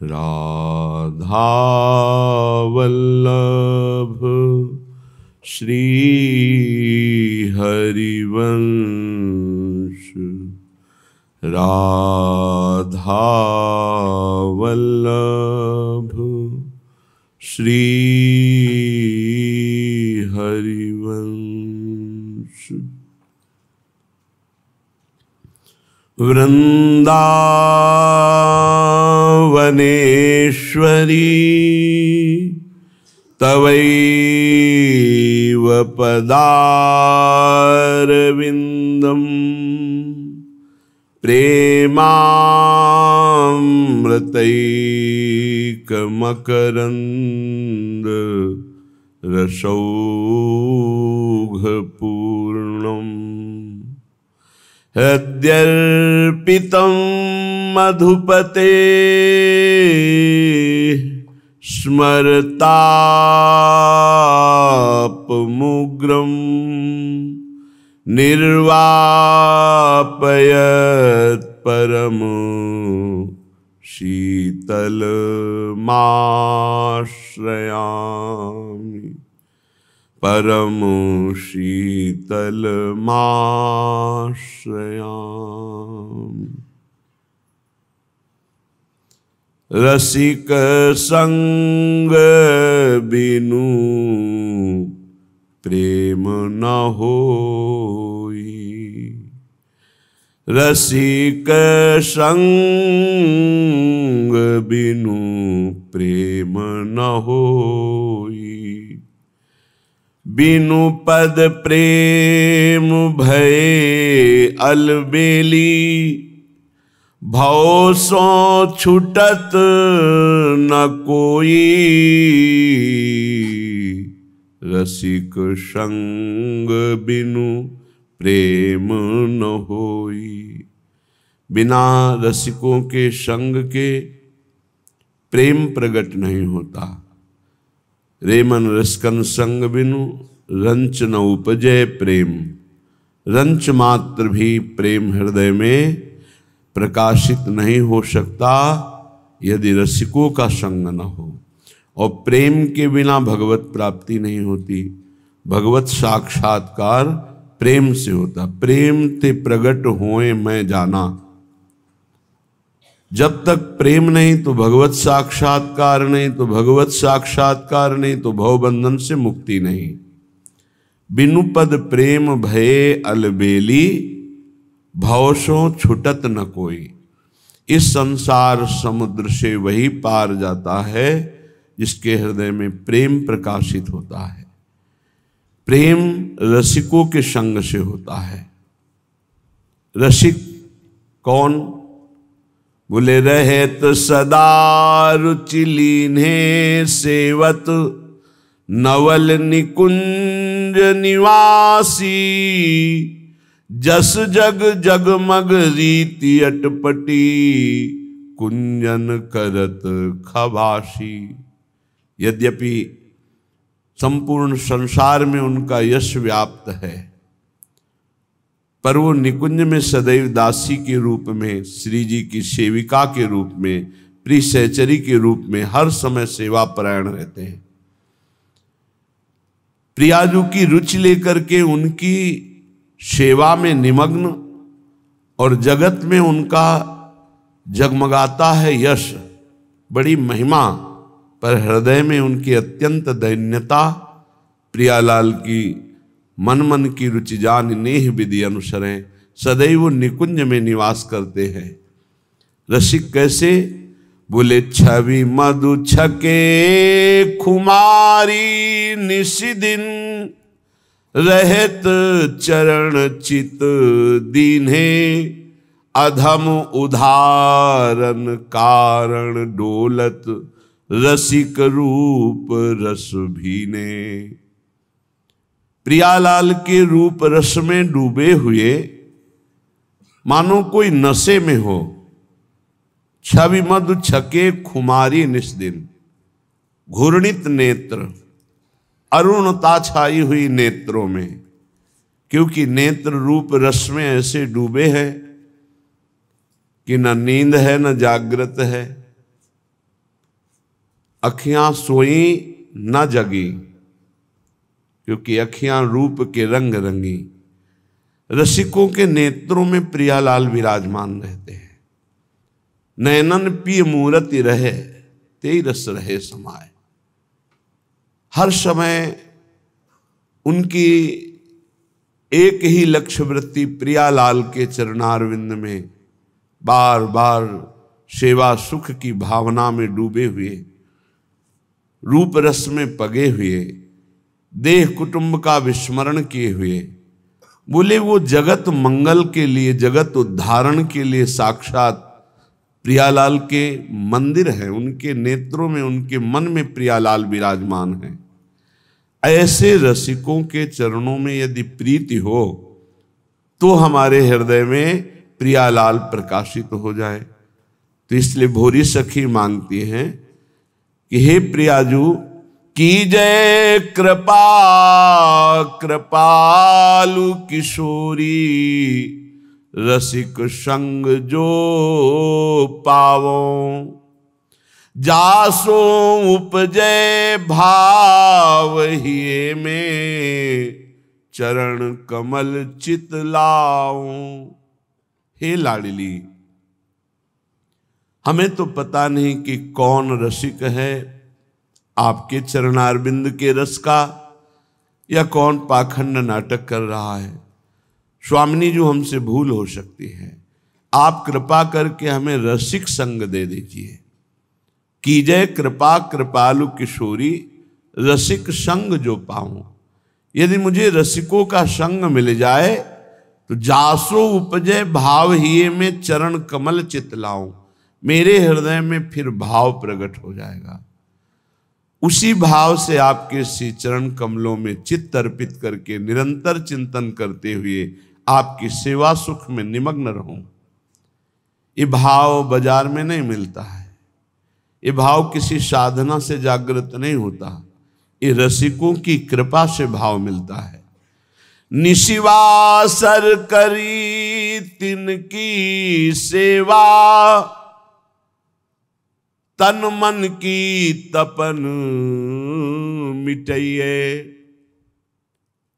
राधा वल्लभ श्री हरिवंश, राधा वल्लभ श्री हरिवंश। वृंदावनेश्वरी तवैव पदारविंदम प्रेमामृतैकमकरंद रसौघपूर्णम्। हृद्यर्पितं मधुपते स्मरतापमुग्रं निर्वापयत् परम शीतलमाश्रयामि, परम शीतलमाश्रयामि। रसिक संग बिनु प्रेम न होई, रसिक संग बिनु प्रेम न होई। बिनु पद प्रेम भये अलबेली, भव सो छुटत न कोई। रसिक संग बिनु प्रेम न होई। बिना रसिकों के संग के प्रेम प्रकट नहीं होता। रेमन रसकन संग बिनु रंच न उपजय प्रेम। रंच मात्र भी प्रेम हृदय में प्रकाशित नहीं हो सकता यदि रसिकों का संग न हो। और प्रेम के बिना भगवत प्राप्ति नहीं होती। भगवत साक्षात्कार प्रेम से होता। प्रेम ते प्रगट होए मैं जाना। जब तक प्रेम नहीं तो भगवत साक्षात्कार नहीं, तो भगवत साक्षात्कार नहीं तो भवबंधन से मुक्ति नहीं। बिनु पद प्रेम भये अलबेली, भवसो छुटत न कोई। इस संसार समुद्र से वही पार जाता है जिसके हृदय में प्रेम प्रकाशित होता है। प्रेम रसिकों के संग से होता है। रसिक कौन? बोले रहत सदा रुचि लीन्हे सेवत, नवल निकुंज निवासी। जस जग जगमग रीति अटपटी, कुंजन करत खबासी। यद्यपि संपूर्ण संसार में उनका यश व्याप्त है, पर वो निकुंज में सदैव दासी के रूप में, श्री जी की सेविका के रूप में, प्रिय सहचरी के रूप में हर समय सेवा परायण रहते हैं। प्रियाजू की रुचि लेकर के उनकी सेवा में निमग्न, और जगत में उनका जगमगाता है यश, बड़ी महिमा, पर हृदय में उनकी अत्यंत दैन्यता। प्रियालाल की मन मन की रुचि जान नेह विधि अनुसरें, सदैव निकुंज में निवास करते हैं। रसिक कैसे? बोले छवि मधु छके खुमारी, निशिदिन रहत चरण चित दीन्हे। अधम उदाहरण कारण डोलत, रसिक रूप रस भीने। प्रियालाल के रूप रस में डूबे हुए मानो कोई नशे में हो। छवि मधु छके खुमारी निस्दिन, घूर्णित नेत्र, अरुणता छाई हुई नेत्रों में, क्योंकि नेत्र रूप रस में ऐसे डूबे हैं कि न नींद है न जागृत है। अखियां सोई न जगी, क्योंकि अखियां रूप के रंग रंगी। रसिकों के नेत्रों में प्रियालाल विराजमान रहते हैं। नैनन पिय मूरति रहे, तेई रस रहे समाए। हर समय उनकी एक ही लक्ष्य वृत्ति प्रियालाल के चरणारविंद में बार बार सेवा सुख की भावना में डूबे हुए, रूप रस में पगे हुए, देह कुटुंब का विस्मरण किए हुए। बोले वो जगत मंगल के लिए, जगत उद्धारण के लिए साक्षात प्रियालाल के मंदिर है। उनके नेत्रों में, उनके मन में प्रियालाल विराजमान है। ऐसे रसिकों के चरणों में यदि प्रीति हो तो हमारे हृदय में प्रियालाल प्रकाशित हो जाए। तो इसलिए भोरी सखी मांगती हैं कि हे प्रियाजू, कीजय कृपा कृपालु किशोरी, रसिक संग जो पावो, जासो उपजय भाव हिये में, चरण कमल चित लाऊं। हे लाडली, हमें तो पता नहीं कि कौन रसिक है आपके चरणारविंद के रस का, या कौन पाखंड नाटक कर रहा है। स्वामिनी जो हमसे भूल हो सकती है, आप कृपा करके हमें रसिक संग दे दीजिए। कीजय कृपा कृपालु किशोरी, रसिक संग जो पाऊं। यदि मुझे रसिकों का संग मिल जाए तो जासो उपजय भाव हिये में, चरण कमल चित लाऊं। मेरे हृदय में फिर भाव प्रकट हो जाएगा। उसी भाव से आपके श्री चरण कमलों में चित्त अर्पित करके निरंतर चिंतन करते हुए आपकी सेवा सुख में निमग्न रहूं। ये भाव बाजार में नहीं मिलता है। ये भाव किसी साधना से जागृत नहीं होता। ये रसिकों की कृपा से भाव मिलता है। निशिवासर करी तिनकी सेवा, तन मन की तपन मिटाइए।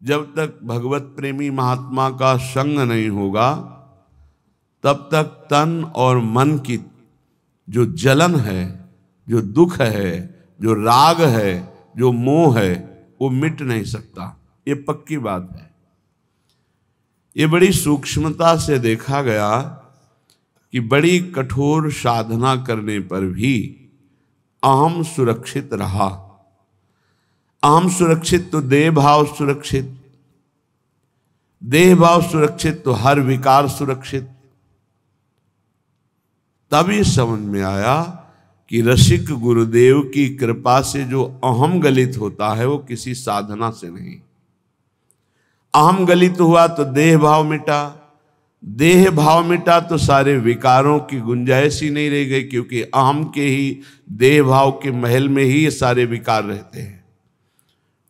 जब तक भगवत प्रेमी महात्मा का संग नहीं होगा, तब तक तन और मन की जो जलन है, जो दुख है, जो राग है, जो मोह है, वो मिट नहीं सकता। ये पक्की बात है। ये बड़ी सूक्ष्मता से देखा गया कि बड़ी कठोर साधना करने पर भी अहम सुरक्षित रहा। अहम सुरक्षित तो देह भाव सुरक्षित, देह भाव सुरक्षित तो हर विकार सुरक्षित। तभी समझ में आया कि रसिक गुरुदेव की कृपा से जो अहम गलित होता है वो किसी साधना से नहीं। अहम गलित हुआ तो देह भाव मिटा, देह भाव मिटा तो सारे विकारों की गुंजाइश ही नहीं रह गई, क्योंकि अहम के ही देह भाव के महल में ही ये सारे विकार रहते हैं।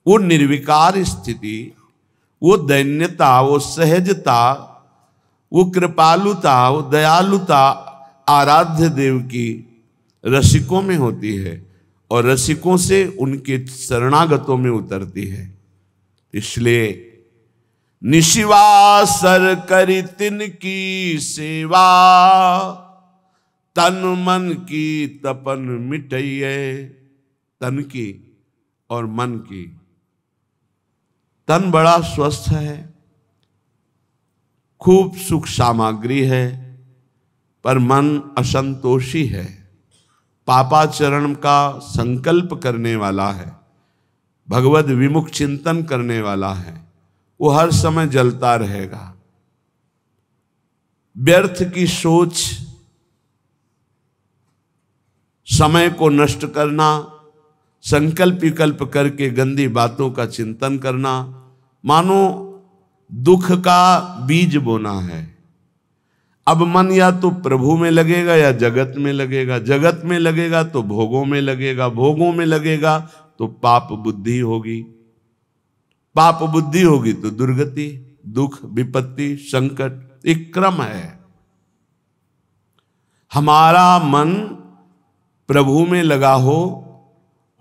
वो निर्विकार स्थिति, वो दैन्यता, वो सहजता, वो कृपालुता, वो दयालुता आराध्य देव की रसिकों में होती है और रसिकों से उनके शरणागतों में उतरती है। इसलिए निशिवासर करी तिनकी सेवा, तन मन की तपन मिटाइए। तन की और मन की। तन बड़ा स्वस्थ है, खूब सुख सामग्री है, पर मन असंतोषी है, पापाचरण का संकल्प करने वाला है, भगवद विमुख चिंतन करने वाला है। वो हर समय जलता रहेगा। व्यर्थ की सोच, समय को नष्ट करना, संकल्प विकल्प करके गंदी बातों का चिंतन करना, मानो दुख का बीज बोना है। अब मन या तो प्रभु में लगेगा या जगत में लगेगा, जगत में लगेगा तो भोगों में लगेगा, भोगों में लगेगा तो पाप बुद्धि होगी, पाप बुद्धि होगी तो दुर्गति, दुख, विपत्ति, संकट, एक क्रम है। हमारा मन प्रभु में लगा हो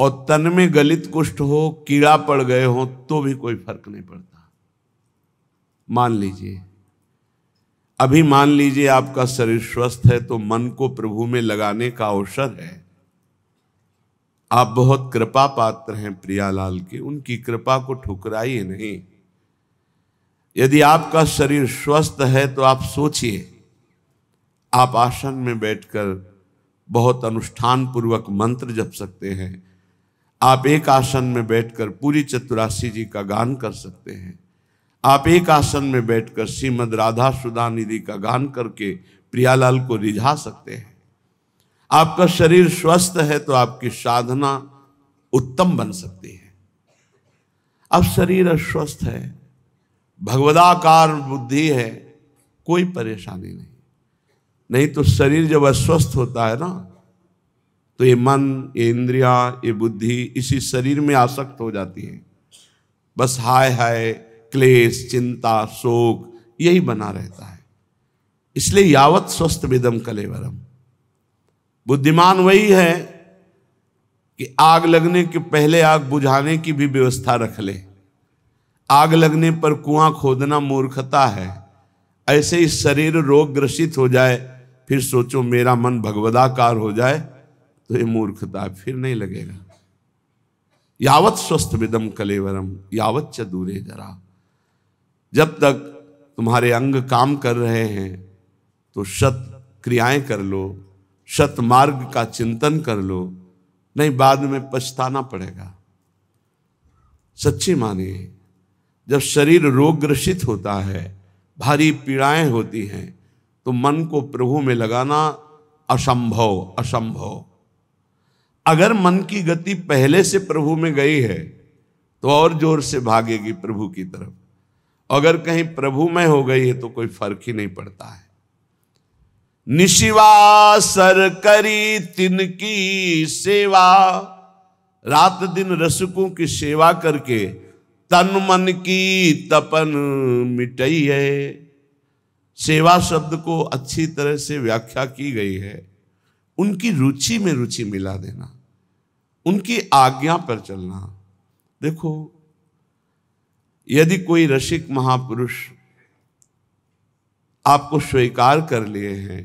और तन में गलित कुष्ठ हो, कीड़ा पड़ गए हो, तो भी कोई फर्क नहीं पड़ता। मान लीजिए, अभी मान लीजिए आपका शरीर स्वस्थ है, तो मन को प्रभु में लगाने का अवसर है। आप बहुत कृपा पात्र हैं प्रियालाल की, उनकी कृपा को ठुकराइए नहीं। यदि आपका शरीर स्वस्थ है तो आप सोचिए, आप आसन में बैठकर बहुत अनुष्ठान पूर्वक मंत्र जप सकते हैं। आप एक आसन में बैठकर पूरी चतुरासी जी का गान कर सकते हैं। आप एक आसन में बैठकर श्रीमद् राधा सुधा निधि का गान करके प्रियालाल को रिझा सकते हैं। आपका शरीर स्वस्थ है तो आपकी साधना उत्तम बन सकती है। अब शरीर अस्वस्थ है, भगवदाकार बुद्धि है, कोई परेशानी नहीं। नहीं तो शरीर जब अस्वस्थ होता है ना, तो ये मन, ये इंद्रियां, ये बुद्धि इसी शरीर में आसक्त हो जाती है। बस हाय हाय, क्लेश, चिंता, शोक यही बना रहता है। इसलिए यावत स्वस्थ विदम कलेवरम। बुद्धिमान वही है कि आग लगने के पहले आग बुझाने की भी व्यवस्था रख ले। आग लगने पर कुआं खोदना मूर्खता है। ऐसे ही शरीर रोग ग्रसित हो जाए, फिर सोचो मेरा मन भगवदाकार हो जाए, तो ये मूर्खता है, फिर नहीं लगेगा। यावत स्वस्थ विदम कलेवरम यावत च दूरे जरा। जब तक तुम्हारे अंग काम कर रहे हैं तो सत क्रियाएं कर लो, सत मार्ग का चिंतन कर लो, नहीं बाद में पछताना पड़ेगा। सच्ची मानिए, जब शरीर रोग ग्रसित होता है, भारी पीड़ाएं होती हैं, तो मन को प्रभु में लगाना असंभव। अगर मन की गति पहले से प्रभु में गई है तो और जोर से भागेगी प्रभु की तरफ। अगर कहीं प्रभु में हो गई है तो कोई फर्क ही नहीं पड़ता है। निशिवासर करी तिनकी सेवा, रात दिन रसिकों की सेवा करके तन मन की तपन मिटई है। सेवा शब्द को अच्छी तरह से व्याख्या की गई है, उनकी रुचि में रुचि मिला देना, उनकी आज्ञा पर चलना। देखो, यदि कोई रसिक महापुरुष आपको स्वीकार कर लिए हैं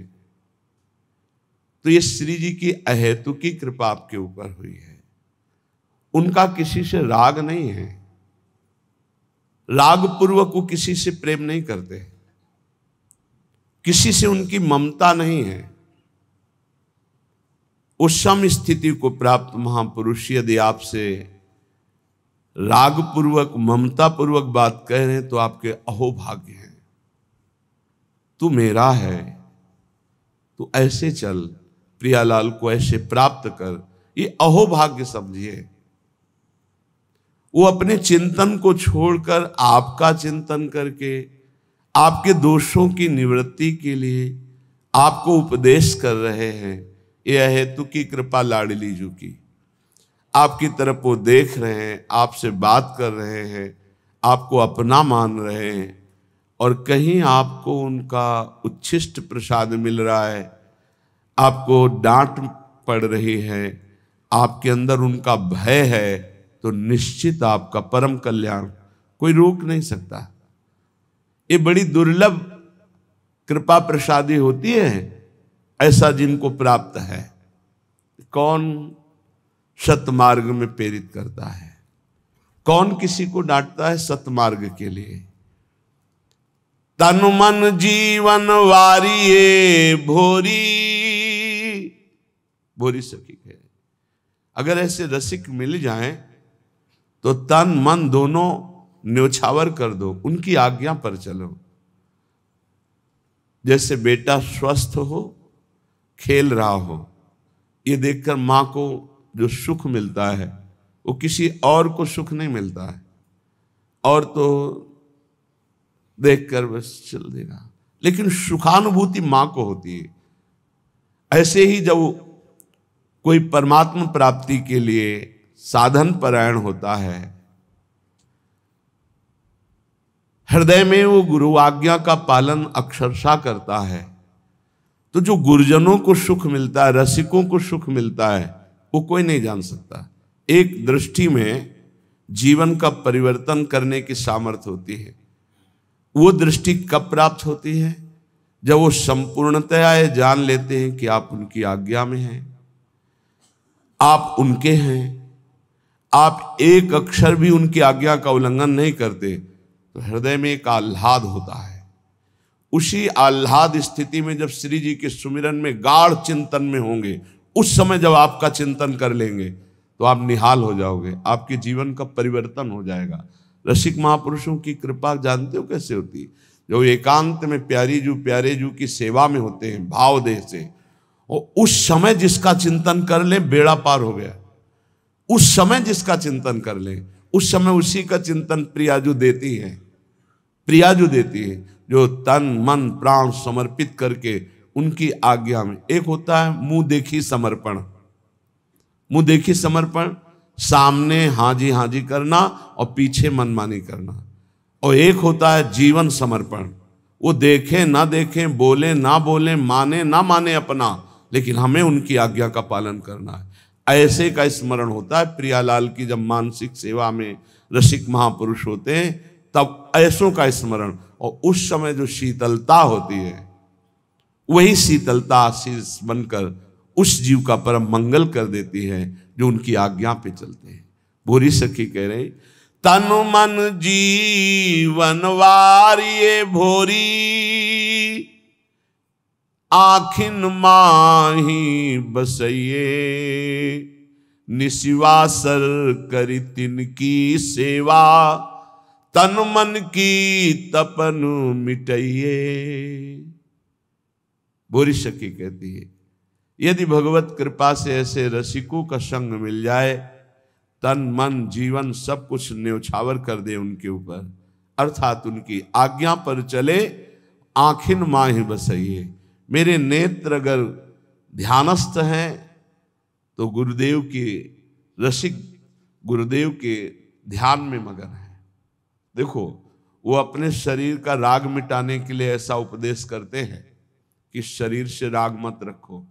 तो ये श्री जी की अहेतुकी कृपा आपके ऊपर हुई है। उनका किसी से राग नहीं है, राग पूर्वक वो किसी से प्रेम नहीं करते, किसी से उनकी ममता नहीं है। उस सम स्थिति को प्राप्त महापुरुष यदि आपसे राग पूर्वक, ममता पूर्वक बात कह रहे हैं तो आपके अहोभाग्य हैं। तू मेरा है, तू ऐसे चल, प्रियालाल को ऐसे प्राप्त कर, ये अहोभाग्य समझिए। वो अपने चिंतन को छोड़कर आपका चिंतन करके आपके दोषों की निवृत्ति के लिए आपको उपदेश कर रहे हैं। यह हेतु की कृपा लाडली जू की, आपकी तरफ वो देख रहे हैं, आपसे बात कर रहे हैं, आपको अपना मान रहे हैं, और कहीं आपको उनका उच्छिष्ट प्रसाद मिल रहा है, आपको डांट पड़ रही है, आपके अंदर उनका भय है, तो निश्चित आपका परम कल्याण कोई रोक नहीं सकता। ये बड़ी दुर्लभ कृपा प्रसादी होती है, ऐसा जिनको प्राप्त है। कौन सतमार्ग में प्रेरित करता है, कौन किसी को डांटता है सतमार्ग के लिए। तन मन जीवन वारिये भोरी, भोरी सखी है। अगर ऐसे रसिक मिल जाएं तो तन मन दोनों न्योछावर कर दो, उनकी आज्ञा पर चलो। जैसे बेटा स्वस्थ हो, खेल रहा हो, ये देखकर माँ को जो सुख मिलता है वो किसी और को सुख नहीं मिलता है, और तो देखकर बस चल देगा, लेकिन सुखानुभूति माँ को होती है। ऐसे ही जब कोई परमात्मा प्राप्ति के लिए साधन परायण होता है, हृदय में वो गुरु आज्ञा का पालन अक्षरशः करता है, तो जो गुरुजनों को सुख मिलता है, रसिकों को सुख मिलता है, वो कोई नहीं जान सकता। एक दृष्टि में जीवन का परिवर्तन करने की सामर्थ्य होती है। वो दृष्टि कब प्राप्त होती है? जब वो संपूर्णतया ये जान लेते हैं कि आप उनकी आज्ञा में हैं, आप उनके हैं, आप एक अक्षर भी उनकी आज्ञा का उल्लंघन नहीं करते, तो हृदय में एक आह्लाद होता है। उसी आह्लाद स्थिति में जब श्री जी के सुमिरन में गाढ़ चिंतन में होंगे, उस समय जब आपका चिंतन कर लेंगे तो आप निहाल हो जाओगे, आपके जीवन का परिवर्तन हो जाएगा। रसिक महापुरुषों की कृपा जानते हो कैसे होती है? जो एकांत में प्यारे जू की सेवा में होते हैं भाव देह से, और उस समय जिसका चिंतन कर ले बेड़ा पार हो गया। उस समय जिसका चिंतन कर ले, उस समय उसी का चिंतन प्रियाजू देती है। प्रियाजू देती है जो तन मन प्राण समर्पित करके उनकी आज्ञा में। एक होता है मुंह देखी समर्पण, मुंह देखी समर्पण, सामने हाजी हाजी करना और पीछे मनमानी करना। और एक होता है जीवन समर्पण, वो देखें ना देखें, बोले ना बोले, माने ना माने अपना, लेकिन हमें उनकी आज्ञा का पालन करना है। ऐसे का स्मरण होता है प्रियालाल की। जब मानसिक सेवा में रसिक महापुरुष होते हैं तब ऐसों का स्मरण, और उस समय जो शीतलता होती है वही शीतलता आशीष बनकर उस जीव का परम मंगल कर देती है जो उनकी आज्ञा पे चलते हैं। भोरी सखी कह रहे, तन मन जीवन वारिये भोरी, आखिन माही बसइये, निशिवासर करी तिनकी सेवा, तन मन की तपन मिटइये। भोरी सखी कहती है, यदि भगवत कृपा से ऐसे रसिकों का संग मिल जाए, तन मन जीवन सब कुछ न्यौछावर कर दे उनके ऊपर, अर्थात उनकी आज्ञा पर चले, आखिन माही बसइये। मेरे नेत्र अगर ध्यानस्थ हैं तो गुरुदेव के रसिक गुरुदेव के ध्यान में मगन है। देखो, वो अपने शरीर का राग मिटाने के लिए ऐसा उपदेश करते हैं कि शरीर से राग मत रखो,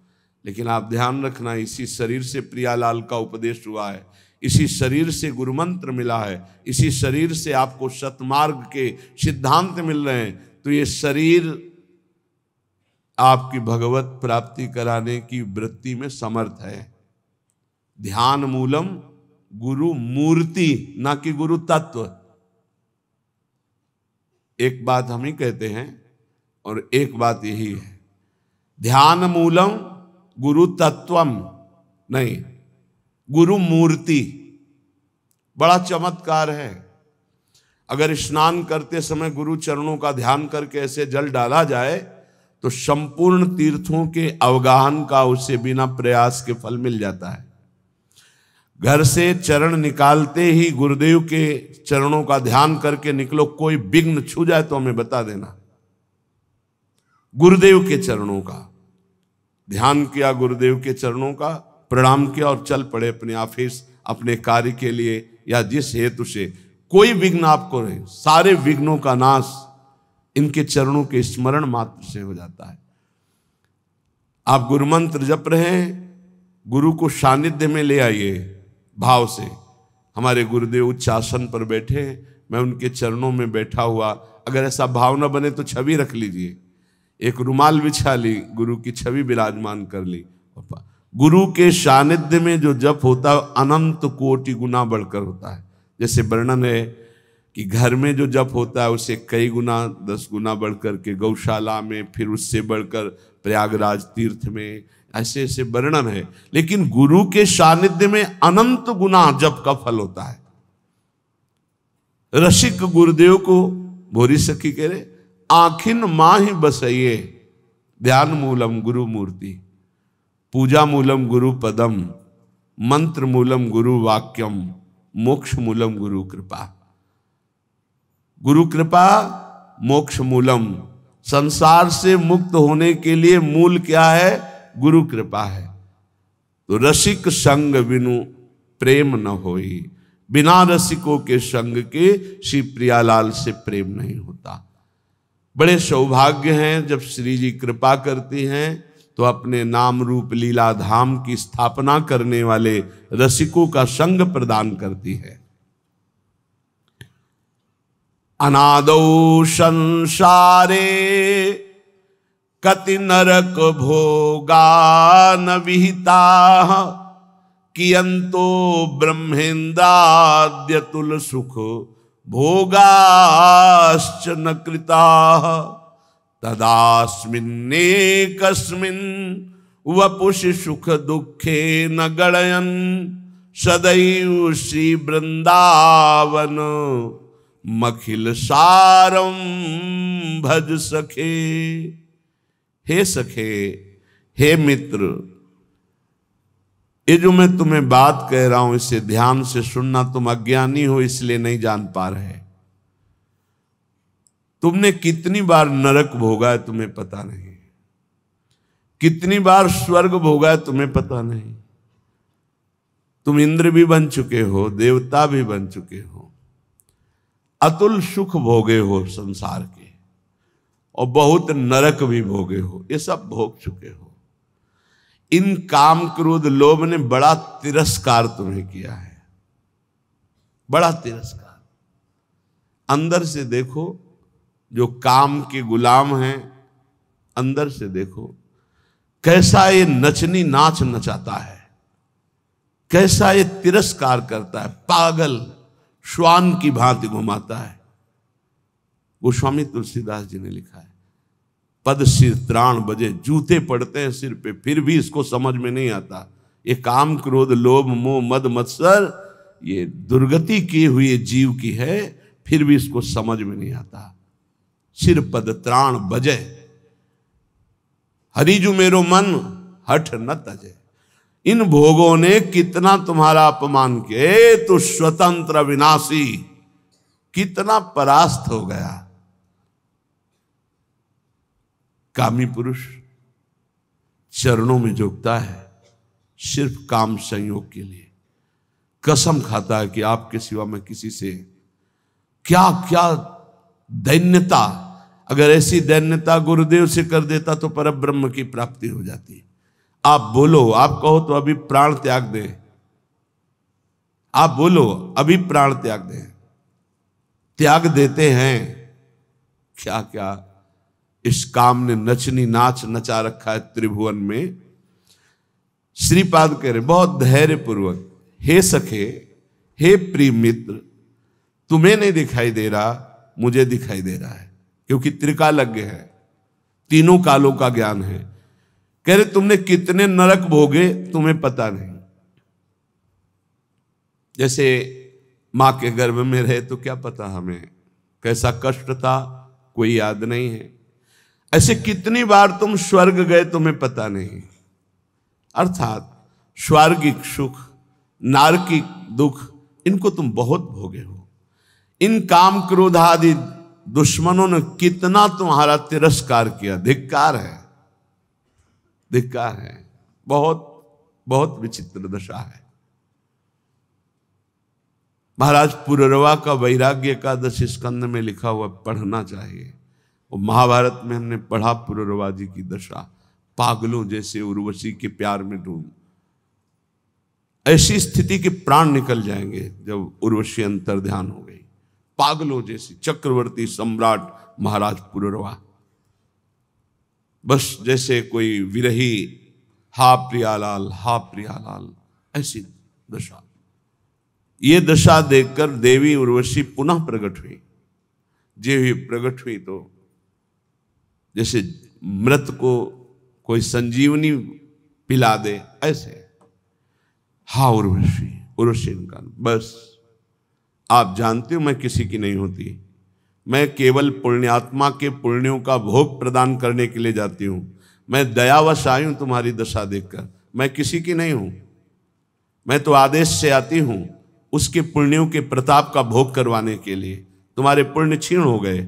लेकिन आप ध्यान रखना, इसी शरीर से प्रियालाल का उपदेश हुआ है, इसी शरीर से गुरुमंत्र मिला है, इसी शरीर से आपको सतमार्ग के सिद्धांत मिल रहे हैं। तो ये शरीर आपकी भगवत प्राप्ति कराने की वृत्ति में समर्थ है। ध्यान मूलम गुरु मूर्ति, ना कि गुरु तत्व। एक बात हम ही कहते हैं और एक बात यही है, ध्यान मूलम गुरु तत्वम नहीं, गुरु मूर्ति। बड़ा चमत्कार है। अगर स्नान करते समय गुरु चरणों का ध्यान करके ऐसे जल डाला जाए तो संपूर्ण तीर्थों के अवगाहन का उसे बिना प्रयास के फल मिल जाता है। घर से चरण निकालते ही गुरुदेव के चरणों का ध्यान करके निकलो, कोई विघ्न छू जाए तो हमें बता देना। गुरुदेव के चरणों का ध्यान किया, गुरुदेव के चरणों का प्रणाम किया और चल पड़े अपने ऑफिस, अपने कार्य के लिए या जिस हेतु से। कोई विघ्न आपको नहीं, सारे विघ्नों का नाश इनके चरणों के स्मरण मात्र से हो जाता है। आप गुरु मंत्र जप रहे हैं, गुरु को सानिध्य में ले आइए भाव से। हमारे गुरुदेव उच्च आसन पर बैठे हैं, मैं उनके चरणों में बैठा हुआ, अगर ऐसा भाव न बने तो छवि रख लीजिए, एक रुमाल बिछा ली, गुरु की छवि विराजमान कर ली। गुरु के सानिध्य में जो जप होता है अनंत कोटि गुना बढ़कर होता है। जैसे वर्णन है कि घर में जो जप होता है उसे कई गुना 10 गुना बढ़कर के गौशाला में, फिर उससे बढ़कर प्रयागराज तीर्थ में, ऐसे ऐसे वर्णन है। लेकिन गुरु के सानिध्य में अनंत गुना जप का फल होता है। रसिक गुरुदेव को भोरी सखी कह रहे, आखिन माही बसइये, ध्यान मूलम गुरु मूर्ति, पूजा मूलम गुरु पदम, मंत्र मूलम गुरु वाक्यम, मोक्ष मूलम गुरु कृपा। गुरु कृपा मोक्ष मूलम, संसार से मुक्त होने के लिए मूल क्या है? गुरु कृपा है। तो रसिक संग बिनु प्रेम न होई, बिना रसिकों के संग के श्री प्रियालाल से प्रेम नहीं होता। बड़े सौभाग्य हैं जब श्री जी कृपा करती हैं तो अपने नाम रूप लीला धाम की स्थापना करने वाले रसिकों का संग प्रदान करती है। अनादौ संसारे कति नरक भोगा न विहिता कियंतो ब्रह्मेन्द्राद्यतुल सुख भोगाश्च न कृता तदास्मिन्नेकस्मिन् वपुषि सुख दुखे न गणयन् सदैव श्री वृंदावन मखिल सारम भज सखे। हे सखे, हे मित्र, ये जो मैं तुम्हें बात कह रहा हूं इसे ध्यान से सुनना। तुम अज्ञानी हो इसलिए नहीं जान पा रहे। तुमने कितनी बार नरक भोगा है तुम्हें पता नहीं, कितनी बार स्वर्ग भोगा है तुम्हें पता नहीं। तुम इंद्र भी बन चुके हो, देवता भी बन चुके हो, अतुल सुख भोगे हो संसार के, और बहुत नरक भी भोगे हो। ये सब भोग चुके हो। इन काम क्रोध लोभ ने बड़ा तिरस्कार तुम्हें किया है, बड़ा तिरस्कार। अंदर से देखो, जो काम के गुलाम हैं, अंदर से देखो कैसा ये नचनी नाच नचाता है, कैसा ये तिरस्कार करता है, पागल श्वान की भांति घुमाता है। वो स्वामी तुलसीदास जी ने लिखा है, पद सिर त्राण बजे, जूते पड़ते हैं सिर पे, फिर भी इसको समझ में नहीं आता। ये काम क्रोध लोभ मोह मद मत्सर ये दुर्गति किए हुए जीव की है, फिर भी इसको समझ में नहीं आता। सिर पद त्राण बजे, हरिजु मेरो मन हठ न तजे। इन भोगों ने कितना तुम्हारा अपमान किया। तो स्वतंत्र विनाशी, कितना परास्त हो गया। कामी पुरुष चरणों में झुकता है सिर्फ काम संयोग के लिए, कसम खाता है कि आपके सिवा मैं किसी से, क्या क्या दैन्यता, अगर ऐसी दैन्यता गुरुदेव से कर देता तो परब्रह्म की प्राप्ति हो जाती। आप बोलो, आप कहो तो अभी प्राण त्याग दे, आप बोलो अभी प्राण त्याग दे, त्याग देते हैं। क्या क्या इस काम ने नचनी नाच नचा रखा है त्रिभुवन में। श्रीपाद कह रहे बहुत धैर्य पूर्वक, हे सखे, हे प्रिय मित्र, तुम्हें नहीं दिखाई दे रहा, मुझे दिखाई दे रहा है, क्योंकि त्रिकालज्ञ है, तीनों कालों का ज्ञान है। कह रहे तुमने कितने नरक भोगे तुम्हें पता नहीं। जैसे मां के गर्भ में रहे तो क्या पता हमें कैसा कष्ट था, कोई याद नहीं है। ऐसे कितनी बार तुम स्वर्ग गए तुम्हें पता नहीं। अर्थात स्वर्गिक सुख, नारकिक दुख, इनको तुम बहुत भोगे हो। इन काम क्रोध आदि दुश्मनों ने कितना तुम्हारा तिरस्कार किया। धिक्कार है, धिक्कार है। बहुत बहुत विचित्र दशा है। महाराज पुररवा का वैराग्य एकादश स्कंद में लिखा हुआ, पढ़ना चाहिए। और महाभारत में हमने पढ़ा पुररवा जी की दशा, पागलों जैसे उर्वशी के प्यार में डूब। ऐसी स्थिति के प्राण निकल जाएंगे जब उर्वशी अंतर ध्यान हो गई। पागलों जैसी चक्रवर्ती सम्राट महाराज पुररवा, बस जैसे कोई विरही, हा प्रियालाल, हा प्रियालाल, ऐसी दशा। ये दशा देखकर देवी उर्वशी पुनः प्रकट हुई। जे हुई प्रकट हुई तो जैसे मृत को कोई संजीवनी पिला दे, ऐसे हा उर्वशी, उर्वशी का बस आप जानते हो मैं किसी की नहीं होती। मैं केवल पुण्यात्मा के पुण्यों का भोग प्रदान करने के लिए जाती हूं। मैं दयावश आई हूं तुम्हारी दशा देखकर, मैं किसी की नहीं हूं। मैं तो आदेश से आती हूं उसके पुण्यों के प्रताप का भोग करवाने के लिए। तुम्हारे पुण्य क्षीण हो गए,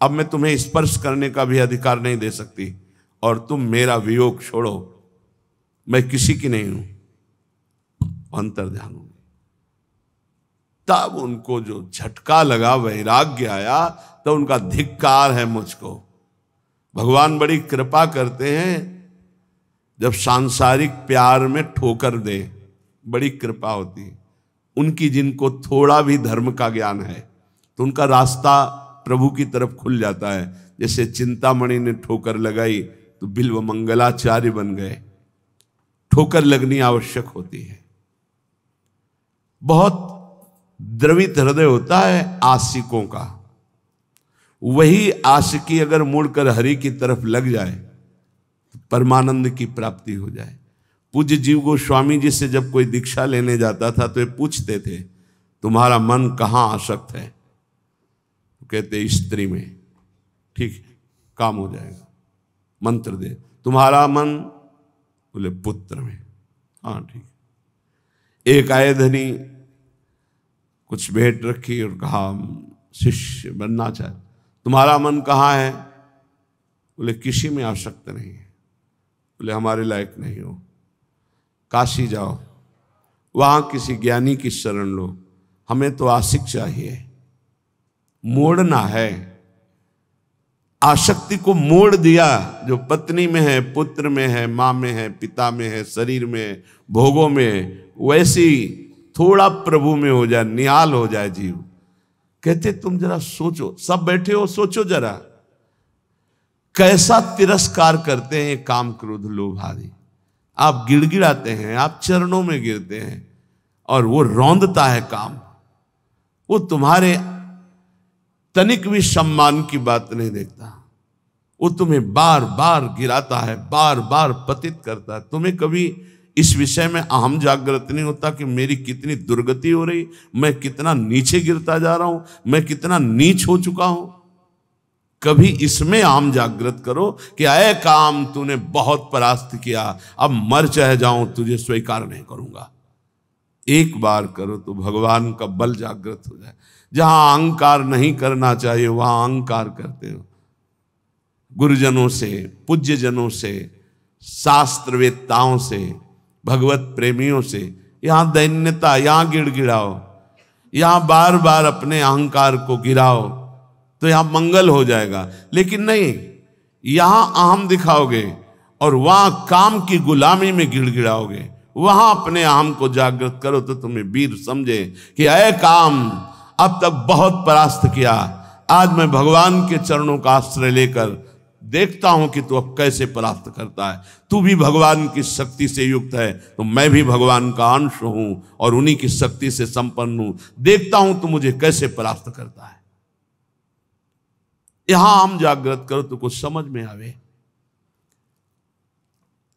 अब मैं तुम्हें स्पर्श करने का भी अधिकार नहीं दे सकती, और तुम मेरा वियोग छोड़ो, मैं किसी की नहीं हूं। अंतर ध्यान हो। तब उनको जो झटका लगा, वैराग्य आया, तो उनका धिक्कार है मुझको। भगवान बड़ी कृपा करते हैं, जब सांसारिक प्यार में ठोकर दे, बड़ी कृपा होती है उनकी। जिनको थोड़ा भी धर्म का ज्ञान है तो उनका रास्ता प्रभु की तरफ खुल जाता है। जैसे चिंतामणि ने ठोकर लगाई तो बिल्व मंगलाचार्य बन गए। ठोकर लगनी आवश्यक होती है। बहुत द्रवित हृदय होता है आशिकों का। वही आशिकी अगर मुड़कर हरि की तरफ लग जाए तो परमानंद की प्राप्ति हो जाए। पूज्य जीव गोस्वामी जी से जब कोई दीक्षा लेने जाता था तो ये पूछते थे, तुम्हारा मन कहाँ आसक्त है? तो कहते स्त्री में। ठीक है, काम हो जाएगा। मंत्र दे, तुम्हारा मन? बोले पुत्र में। हाँ ठीक। एक आए धनी, कुछ भेंट रखी और कहा शिष्य बनना चाहे, तुम्हारा मन कहाँ है? बोले किसी में आसक्त नहीं है। बोले हमारे लायक नहीं हो, काशी जाओ, वहां किसी ज्ञानी की शरण लो, हमें तो आशिक चाहिए। मोड़ना है, आसक्ति को मोड़ दिया। जो पत्नी में है, पुत्र में है, माँ में है, पिता में है, शरीर में, भोगों में, वैसी थोड़ा प्रभु में हो जाए, निहाल हो जाए जीव। कहते तुम जरा सोचो, सब बैठे हो, सोचो जरा कैसा तिरस्कार करते हैं काम क्रोध लोभ आदि। आप गिड़गिड़ाते हैं, आप चरणों में गिरते हैं और वो रौंदता है काम। वो तुम्हारे तनिक भी सम्मान की बात नहीं देखता। वो तुम्हें बार बार गिराता है, बार बार पतित करता है। तुम्हें कभी इस विषय में अहम जागृत नहीं होता कि मेरी कितनी दुर्गति हो रही, मैं कितना नीचे गिरता जा रहा हूं, मैं कितना नीच हो चुका हूं। कभी इसमें अहम जागृत करो कि अय काम तूने बहुत परास्त किया, अब मर चाहे जाऊं तुझे स्वीकार नहीं करूंगा। एक बार करो तो भगवान का बल जागृत हो जाए। जहां अहंकार नहीं करना चाहिए वहां अहंकार करते हो। गुरुजनों से, पूज्य जनों से, शास्त्रवेत्ताओं से, भगवत प्रेमियों से यहां दैन्यता, यहां गिड़गिड़ाओ, यहां बार बार अपने अहंकार को गिराओ तो यहां मंगल हो जाएगा। लेकिन नहीं, यहां अहम दिखाओगे और वहां काम की गुलामी में गिड़गिड़ाओगे। वहां अपने अहम को जागृत करो तो तुम्हें वीर समझे कि अय काम अब तक बहुत परास्त किया, आज मैं भगवान के चरणों का आश्रय लेकर देखता हूं कि तू अब कैसे परास्त करता है। तू भी भगवान की शक्ति से युक्त है तो मैं भी भगवान का अंश हूं और उन्हीं की शक्ति से संपन्न हूं। देखता हूं तू मुझे कैसे परास्त करता है। यहां हम जागृत करो तो कुछ समझ में आवे।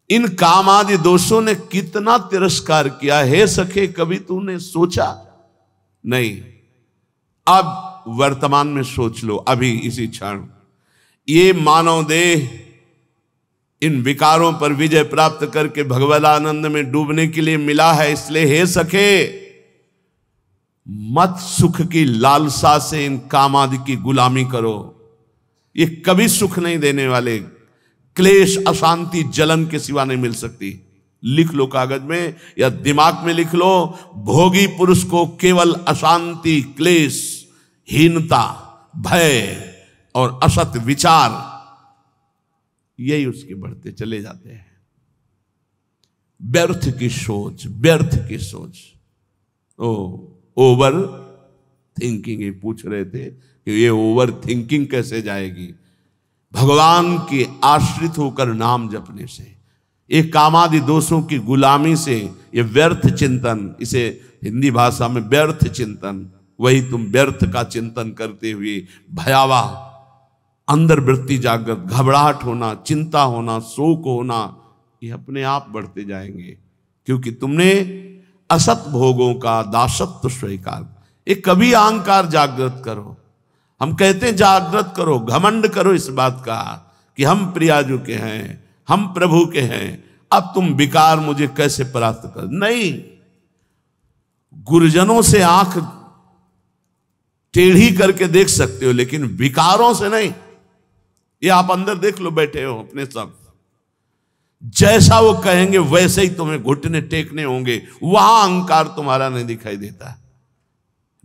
इन काम आदि दोषों ने कितना तिरस्कार किया। हे सखे, कभी तूने सोचा नहीं? अब वर्तमान में सोच लो, अभी इसी क्षण। ये मानव देह इन विकारों पर विजय प्राप्त करके भगवदानंद में डूबने के लिए मिला है। इसलिए हे सखे, मत सुख की लालसा से इन काम आदि की गुलामी करो। ये कभी सुख नहीं देने वाले, क्लेश, अशांति, जलन के सिवा नहीं मिल सकती। लिख लो कागज में या दिमाग में लिख लो, भोगी पुरुष को केवल अशांति, क्लेश, हीनता, भय और असत विचार, यही उसके बढ़ते चले जाते हैं। व्यर्थ की सोच, व्यर्थ की सोच। Over thinking. ये पूछ रहे थे कि ये ओवर थिंकिंग कैसे जाएगी? भगवान के आश्रित होकर नाम जपने से, ये कामादि दोषों की गुलामी से, ये व्यर्थ चिंतन, इसे हिंदी भाषा में व्यर्थ चिंतन, वही तुम व्यर्थ का चिंतन करते हुए भयावह अंदर वृत्ति जागृत, घबराहट होना, चिंता होना, शोक होना, ये अपने आप बढ़ते जाएंगे क्योंकि तुमने असत भोगों का दासत्व स्वीकार। ये कभी अहंकार जागृत करो। हम कहते हैं जागृत करो, घमंड करो इस बात का कि हम प्रियाजू के हैं, हम प्रभु के हैं, अब तुम विकार मुझे कैसे परास्त कर। नहीं, गुरुजनों से आंख टेढ़ी करके देख सकते हो लेकिन विकारों से नहीं। ये आप अंदर देख लो, बैठे हो अपने सब, जैसा वो कहेंगे वैसे ही तुम्हें घुटने टेकने होंगे। वहां अहंकार तुम्हारा नहीं दिखाई देता।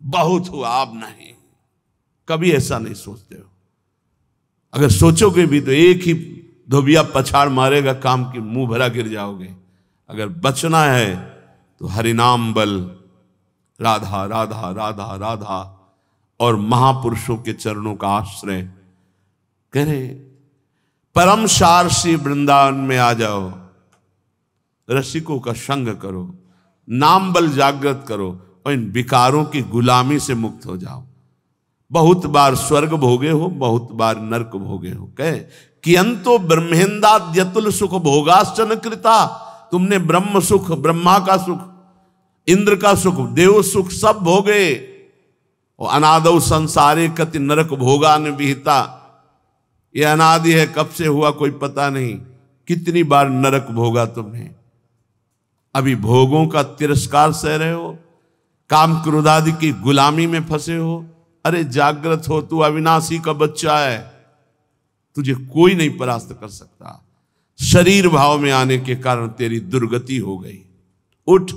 बहुत हुआ, अब नहीं। कभी ऐसा नहीं सोचते हो। अगर सोचोगे भी तो एक ही धोबिया पछाड़ मारेगा, काम की मुंह भरा गिर जाओगे। अगर बचना है तो हरिनाम बल, राधा राधा राधा राधा, और महापुरुषों के चरणों का आश्रय करें। परम सार श्री वृंदावन में आ जाओ, रसिकों का संग करो, नाम बल जागृत करो और इन विकारों की गुलामी से मुक्त हो जाओ। बहुत बार स्वर्ग भोगे हो, बहुत बार नरक भोगे हो। कहे कि अंतो ब्रह्मेंदाद्यतुल सुख भोगाश्चन कृता, तुमने ब्रह्म सुख, ब्रह्मा का सुख, इंद्र का सुख, देव सुख सब भोगे। और अनादौ संसारे कति नरक भोगान विहिता, ये अनादि है, कब से हुआ कोई पता नहीं, कितनी बार नरक भोगा तुमने। अभी भोगों का तिरस्कार सह रहे हो, काम क्रोध आदि की गुलामी में फंसे हो। अरे जागृत हो, तू अविनाशी का बच्चा है, तुझे कोई नहीं परास्त कर सकता। शरीर भाव में आने के कारण तेरी दुर्गति हो गई। उठ,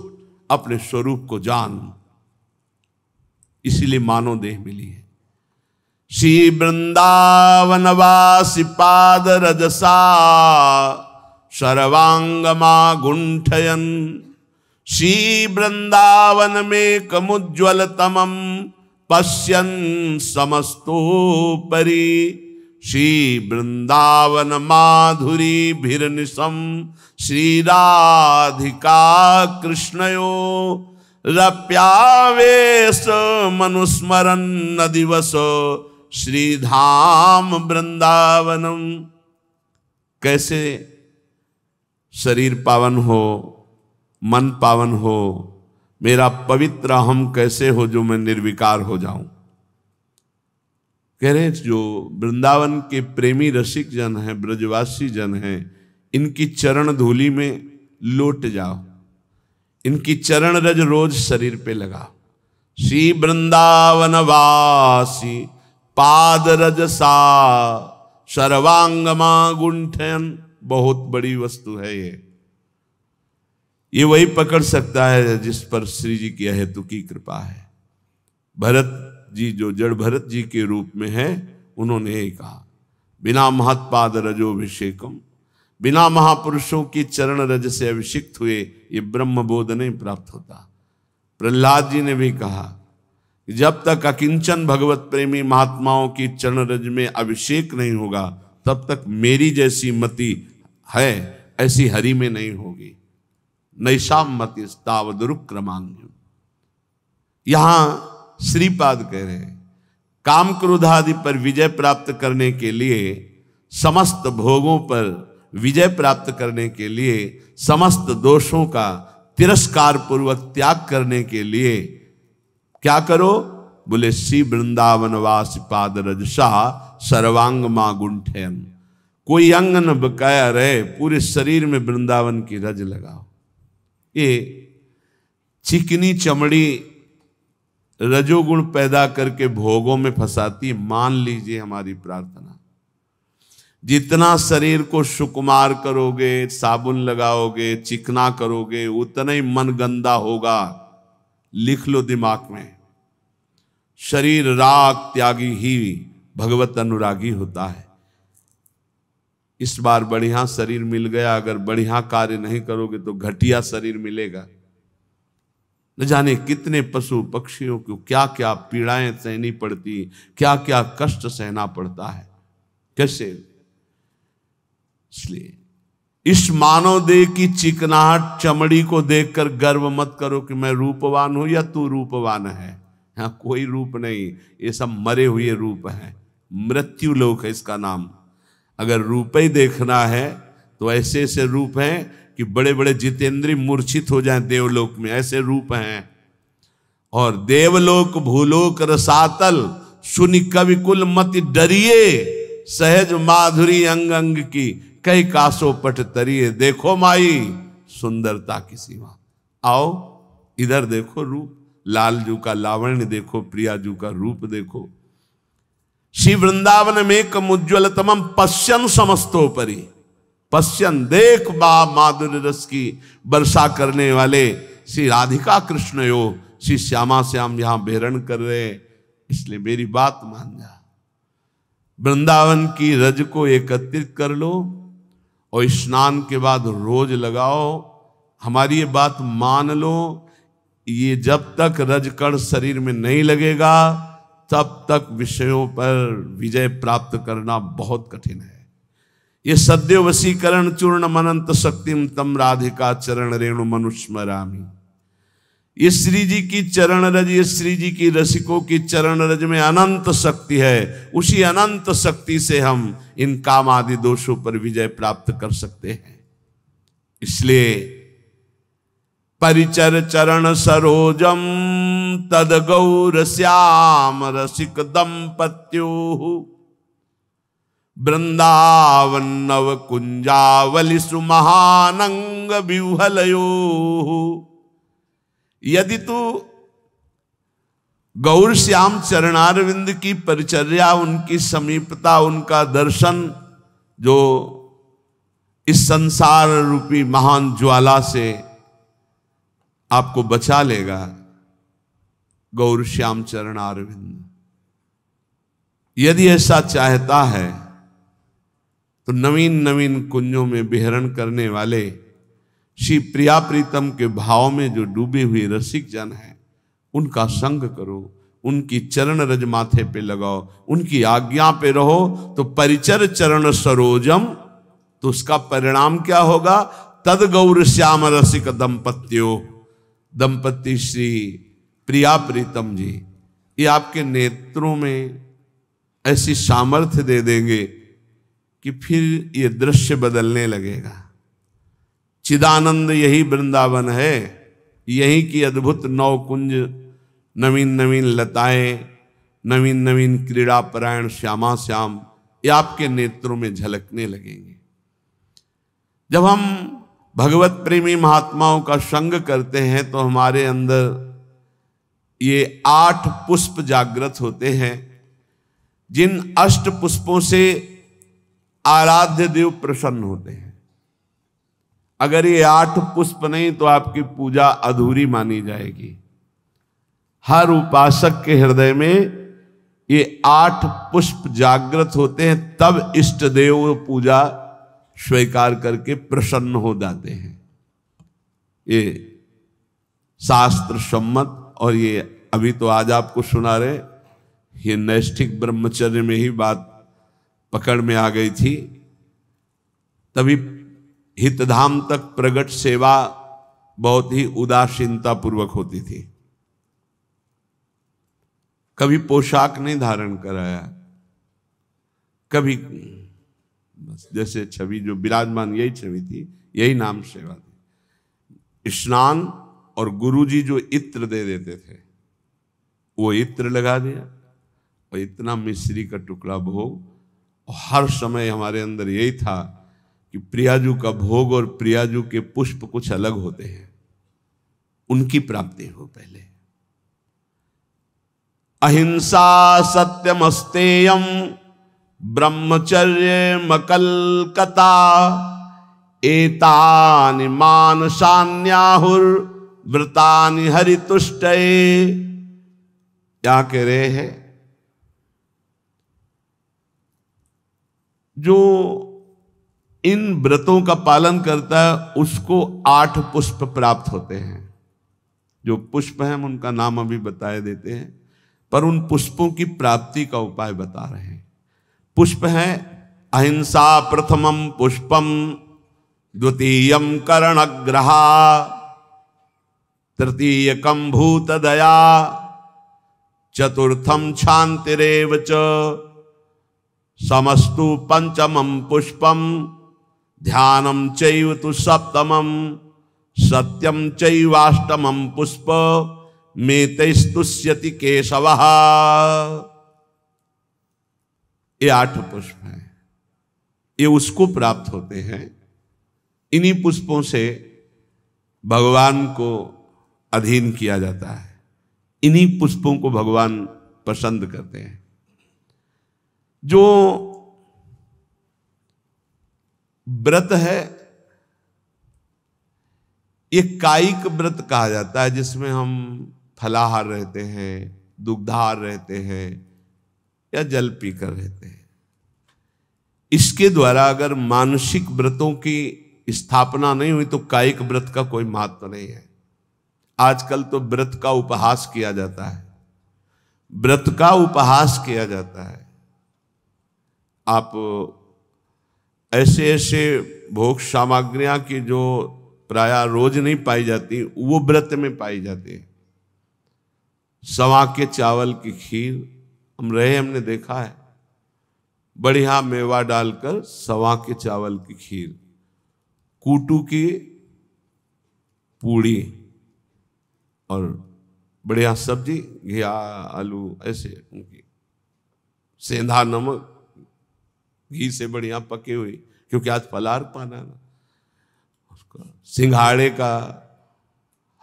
अपने स्वरूप को जान, इसीलिए मानव देह मिली है। श्री वृंदावनवासी पाद रजसा सर्वांगमा गुंठयन, श्री वृंदावन में कमुज्ज्वल तमम पश्यन समस्तोपरि, श्री वृंदावन माधुरी भिर्निशम श्री राधिका कृष्णयो, रप्यावेश मनुस्मरन न दिवस श्रीधाम वृंदावनम। कैसे शरीर पावन हो, मन पावन हो, मेरा पवित्र हम कैसे हो जो मैं निर्विकार हो जाऊं। कह रहे जो वृंदावन के प्रेमी रसिक जन हैं, ब्रजवासी जन हैं, इनकी चरण धूलि में लौट जाओ, इनकी चरण रज रोज शरीर पे लगाओ। श्री वृंदावन वासी पाद रजसा सर्वांगमा गुंठन, बहुत बड़ी वस्तु है ये वही पकड़ सकता है जिस पर श्री जी की अहेतु की कृपा है। भरत जी जो जड़ भरत जी के रूप में है, उन्होंने यही कहा, बिना महत्पाद रजोभिषेकम, बिना महापुरुषों की चरण रज से अभिषिक्त हुए ये ब्रह्म बोध नहीं प्राप्त होता। प्रहलाद जी ने भी कहा कि जब तक अकिंचन भगवत प्रेमी महात्माओं की चरण रज में अभिषेक नहीं होगा, तब तक मेरी जैसी मति है ऐसी हरि में नहीं होगी। नैषाम मति तावदुरुक्रमांग। यहां श्रीपाद कह रहे हैं, काम क्रोध आदि पर विजय प्राप्त करने के लिए, समस्त भोगों पर विजय प्राप्त करने के लिए, समस्त दोषों का तिरस्कार पूर्वक त्याग करने के लिए क्या करो? बोले श्री वृंदावन वास पाद रजसा सर्वांग मा गुंठयन। कोई अंग न बकाया रहे, पूरे शरीर में वृंदावन की रज लगाओ। ये चिकनी चमड़ी रजोगुण पैदा करके भोगों में फंसाती। मान लीजिए हमारी प्रार्थना, जितना शरीर को सुकुमार करोगे, साबुन लगाओगे, चिकना करोगे, उतना ही मन गंदा होगा। लिख लो दिमाग में, शरीर राग त्यागी ही भगवत अनुरागी होता है। इस बार बढ़िया शरीर मिल गया, अगर बढ़िया कार्य नहीं करोगे तो घटिया शरीर मिलेगा। न जाने कितने पशु पक्षियों को क्या क्या पीड़ाएं सहनी पड़ती, क्या क्या कष्ट सहना पड़ता है, कैसे। इसलिए इस मानव देह की चिकनाहट चमड़ी को देखकर गर्व मत करो कि मैं रूपवान हूं या तू रूपवान है। यहां कोई रूप नहीं, ये सब मरे हुए रूप हैं। मृत्यु लोक है इसका नाम। अगर रूप ही देखना है तो ऐसे ऐसे रूप हैं कि बड़े बड़े जितेंद्री मूर्छित हो जाएं देवलोक में, ऐसे रूप हैं। और देवलोक भूलोक रसातल सुनि कवि कुल मति डरिए, सहज माधुरी अंग अंग की कई कासो पट तरिए। देखो माई सुंदरता की सीमा। आओ इधर देखो रूप, लालजू का लावण्य देखो, प्रियाजू का रूप देखो। श्री वृंदावन में कमुज्ज्वल तमम पश्यन समस्तोपरि। पश्यन देख बा माधुर्य रस की वर्षा करने वाले श्री राधिका कृष्ण यो, श्री श्यामा श्याम यहां बेहरण कर रहे। इसलिए मेरी बात मान जा, वृंदावन की रज को एकत्रित कर लो, और स्नान के बाद रोज लगाओ। हमारी ये बात मान लो, ये जब तक रजकण शरीर में नहीं लगेगा तब तक विषयों पर विजय प्राप्त करना बहुत कठिन है। ये सद्यो वशीकरण चूर्ण मनंत शक्तिम तम राधिका चरण रेणु मनुस्मरामी। ये श्री जी की चरण रज, ये श्री जी की रसिकों की चरण रज में अनंत शक्ति है। उसी अनंत शक्ति से हम इन काम आदि दोषों पर विजय प्राप्त कर सकते हैं। इसलिए परिचर चरण सरोजम तद गौर श्याम रसिक दंपत्यो वृंदावन नव कुंजावली सुमहानंग व्यूहलयो। यदि तू गौर श्याम चरणारविंद की परिचर्या, उनकी समीपता, उनका दर्शन जो इस संसार रूपी महान ज्वाला से आपको बचा लेगा, गौर श्याम चरणारविंद, यदि ऐसा चाहता है तो नवीन नवीन कुंजों में विहरण करने वाले श्री प्रिया प्रीतम के भाव में जो डूबे हुए रसिक जन हैं, उनका संग करो, उनकी चरण रज माथे पे लगाओ, उनकी आज्ञा पे रहो। तो परिचर चरण सरोजम, तो उसका परिणाम क्या होगा? तद गौर श्याम रसिक दंपत्यो, दंपति श्री प्रिया प्रीतम जी, ये आपके नेत्रों में ऐसी सामर्थ्य दे देंगे कि फिर ये दृश्य बदलने लगेगा। चिदानंद यही वृंदावन है, यही की अद्भुत नौ कुंज, नवीन नवीन लताएं, नवीन नवीन क्रीड़ा परायण श्यामा श्याम, ये आपके नेत्रों में झलकने लगेंगे। जब हम भगवत प्रेमी महात्माओं का संग करते हैं तो हमारे अंदर ये 8 पुष्प जागृत होते हैं, जिन 8 पुष्पों से आराध्य देव प्रसन्न होते हैं। अगर ये 8 पुष्प नहीं तो आपकी पूजा अधूरी मानी जाएगी। हर उपासक के हृदय में ये 8 पुष्प जागृत होते हैं, तब इष्ट देव पूजा स्वीकार करके प्रसन्न हो जाते हैं। ये शास्त्र सम्मत, और ये अभी तो आज आपको सुना रहे, ये नैष्ठिक ब्रह्मचर्य में ही बात पकड़ में आ गई थी। तभी हितधाम तक प्रगट सेवा बहुत ही उदासीनता पूर्वक होती थी। कभी पोशाक नहीं धारण कराया, कभी बस जैसे छवि जो विराजमान यही छवि थी, यही नाम सेवा थी। स्नान और गुरुजी जो इत्र दे देते थे, वो इत्र लगा दिया और इतना मिश्री का टुकड़ा भोग। और हर समय हमारे अंदर यही था कि प्रियाजू का भोग और प्रियाजू के पुष्प कुछ अलग होते हैं, उनकी प्राप्ति हो पहले। अहिंसा सत्यमस्तेयम ब्रह्मचर्य मकलकता एतानि मानसान्याहुर व्रतानि हरितुष्टये। क्या कह रहे हैं? जो इन व्रतों का पालन करता है उसको 8 पुष्प प्राप्त होते हैं। जो पुष्प हैं उनका नाम अभी बताए देते हैं, पर उन पुष्पों की प्राप्ति का उपाय बता रहे हैं। पुष्प है अहिंसा प्रथमम पुष्पम, द्वितीयम करणग्रहा, तृतीयकम भूत दया, चतुर्थम शांतिरेव च, समस्तु पंचमम पुष्पम, ध्यानम चैव तु सप्तमम, सत्यम चैवाष्टमम पुष्प, मेतैस्तुष्यति केशवः। ये 8 पुष्प हैं, ये उसको प्राप्त होते हैं। इन्हीं पुष्पों से भगवान को अधीन किया जाता है, इन्हीं पुष्पों को भगवान पसंद करते हैं। जो व्रत है ये कायिक व्रत कहा जाता है, जिसमें हम फलाहार रहते हैं, दुग्धाहार रहते हैं या जल पीकर रहते हैं। इसके द्वारा अगर मानसिक व्रतों की स्थापना नहीं हुई तो कायिक व्रत का कोई महत्व नहीं है। आजकल तो व्रत का उपहास किया जाता है, व्रत का उपहास किया जाता है। आप ऐसे ऐसे भोग सामग्रियां की जो प्रायः रोज नहीं पाई जाती वो व्रत में पाई जाती है। सवा के चावल की खीर हमने देखा है, बढ़िया मेवा डालकर सवा के चावल की खीर, कूटू की पूड़ी और बढ़िया सब्जी, घिया आलू, ऐसे उनकी सेंधा नमक घी से बढ़िया पकी हुई, क्योंकि आज फलार पाना ना, उसका सिंघाड़े का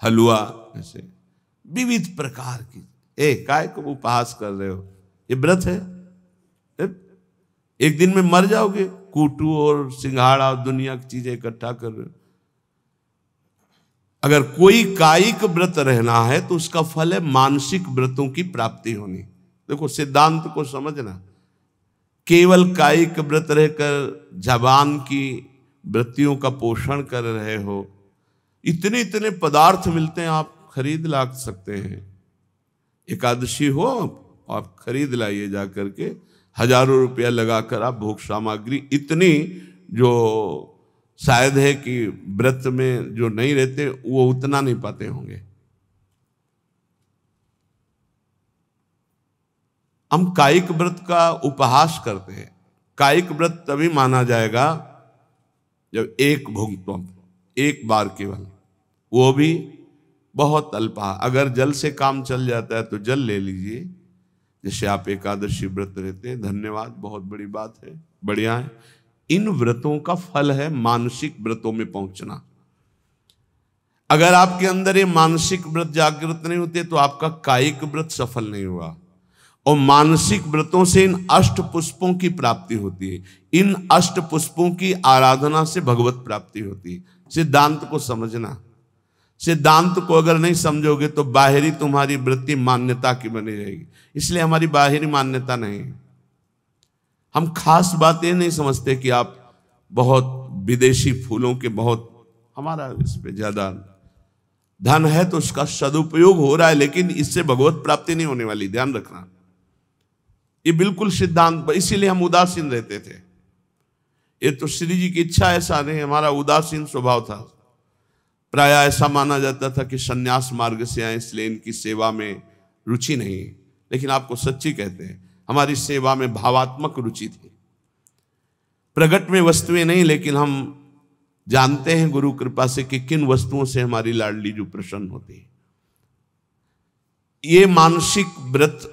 हलवा, ऐसे विविध प्रकार की। काय को उपहास कर रहे हो, ये व्रत है? एक दिन में मर जाओगे, कूटू और सिंघाड़ा और दुनिया की चीजें इकट्ठा कर रहे हो। अगर कोई कायिक व्रत रहना है तो उसका फल है मानसिक व्रतों की प्राप्ति होनी। देखो सिद्धांत को समझना, केवल कायिक व्रत रहकर जबान की वृत्तियों का पोषण कर रहे हो, इतने इतने पदार्थ मिलते हैं, आप खरीद ला सकते हैं। एकादशी हो आप खरीद लाइए जा करके, हजारों रुपया लगाकर आप भोग सामग्री, इतनी जो शायद है कि व्रत में जो नहीं रहते वो उतना नहीं पाते होंगे। हम कायिक व्रत का उपहास करते हैं। कायिक व्रत तभी माना जाएगा जब एक भोग, एक बार केवल, वो भी बहुत अल्पा। अगर जल से काम चल जाता है तो जल ले लीजिए, जैसे आप एकादशी व्रत रहते हैं। धन्यवाद, बहुत बड़ी बात है, बढ़िया है। इन व्रतों का फल है मानसिक व्रतों में पहुंचना। अगर आपके अंदर ये मानसिक व्रत जागृत नहीं होते तो आपका कायिक व्रत सफल नहीं हुआ। और मानसिक व्रतों से इन अष्ट पुष्पों की प्राप्ति होती है। इन अष्ट पुष्पों की आराधना से भगवत प्राप्ति होती है। सिद्धांत को समझना। सिद्धांत को अगर नहीं समझोगे तो बाहरी तुम्हारी वृत्ति मान्यता की बनी रहेगी। इसलिए हमारी बाहरी मान्यता नहीं है। हम खास बात ये नहीं समझते कि आप बहुत विदेशी फूलों के बहुत, हमारा इस पे ज्यादा धन है तो उसका सदुपयोग हो रहा है, लेकिन इससे भगवत प्राप्ति नहीं होने वाली, ध्यान रखना। ये बिल्कुल सिद्धांत, इसीलिए हम उदासीन रहते थे। ये तो श्री जी की इच्छा, ऐसा नहीं, हमारा उदासीन स्वभाव था। प्रायः ऐसा माना जाता था कि सन्यास मार्ग से आए इसलिए इनकी सेवा में रुचि नहीं है। लेकिन आपको सच्ची कहते हैं, हमारी सेवा में भावात्मक रुचि थी। प्रगट में वस्तुएं नहीं, लेकिन हम जानते हैं गुरु कृपा से कि किन वस्तुओं से हमारी लाडली जो प्रसन्न होती है। ये मानसिक व्रत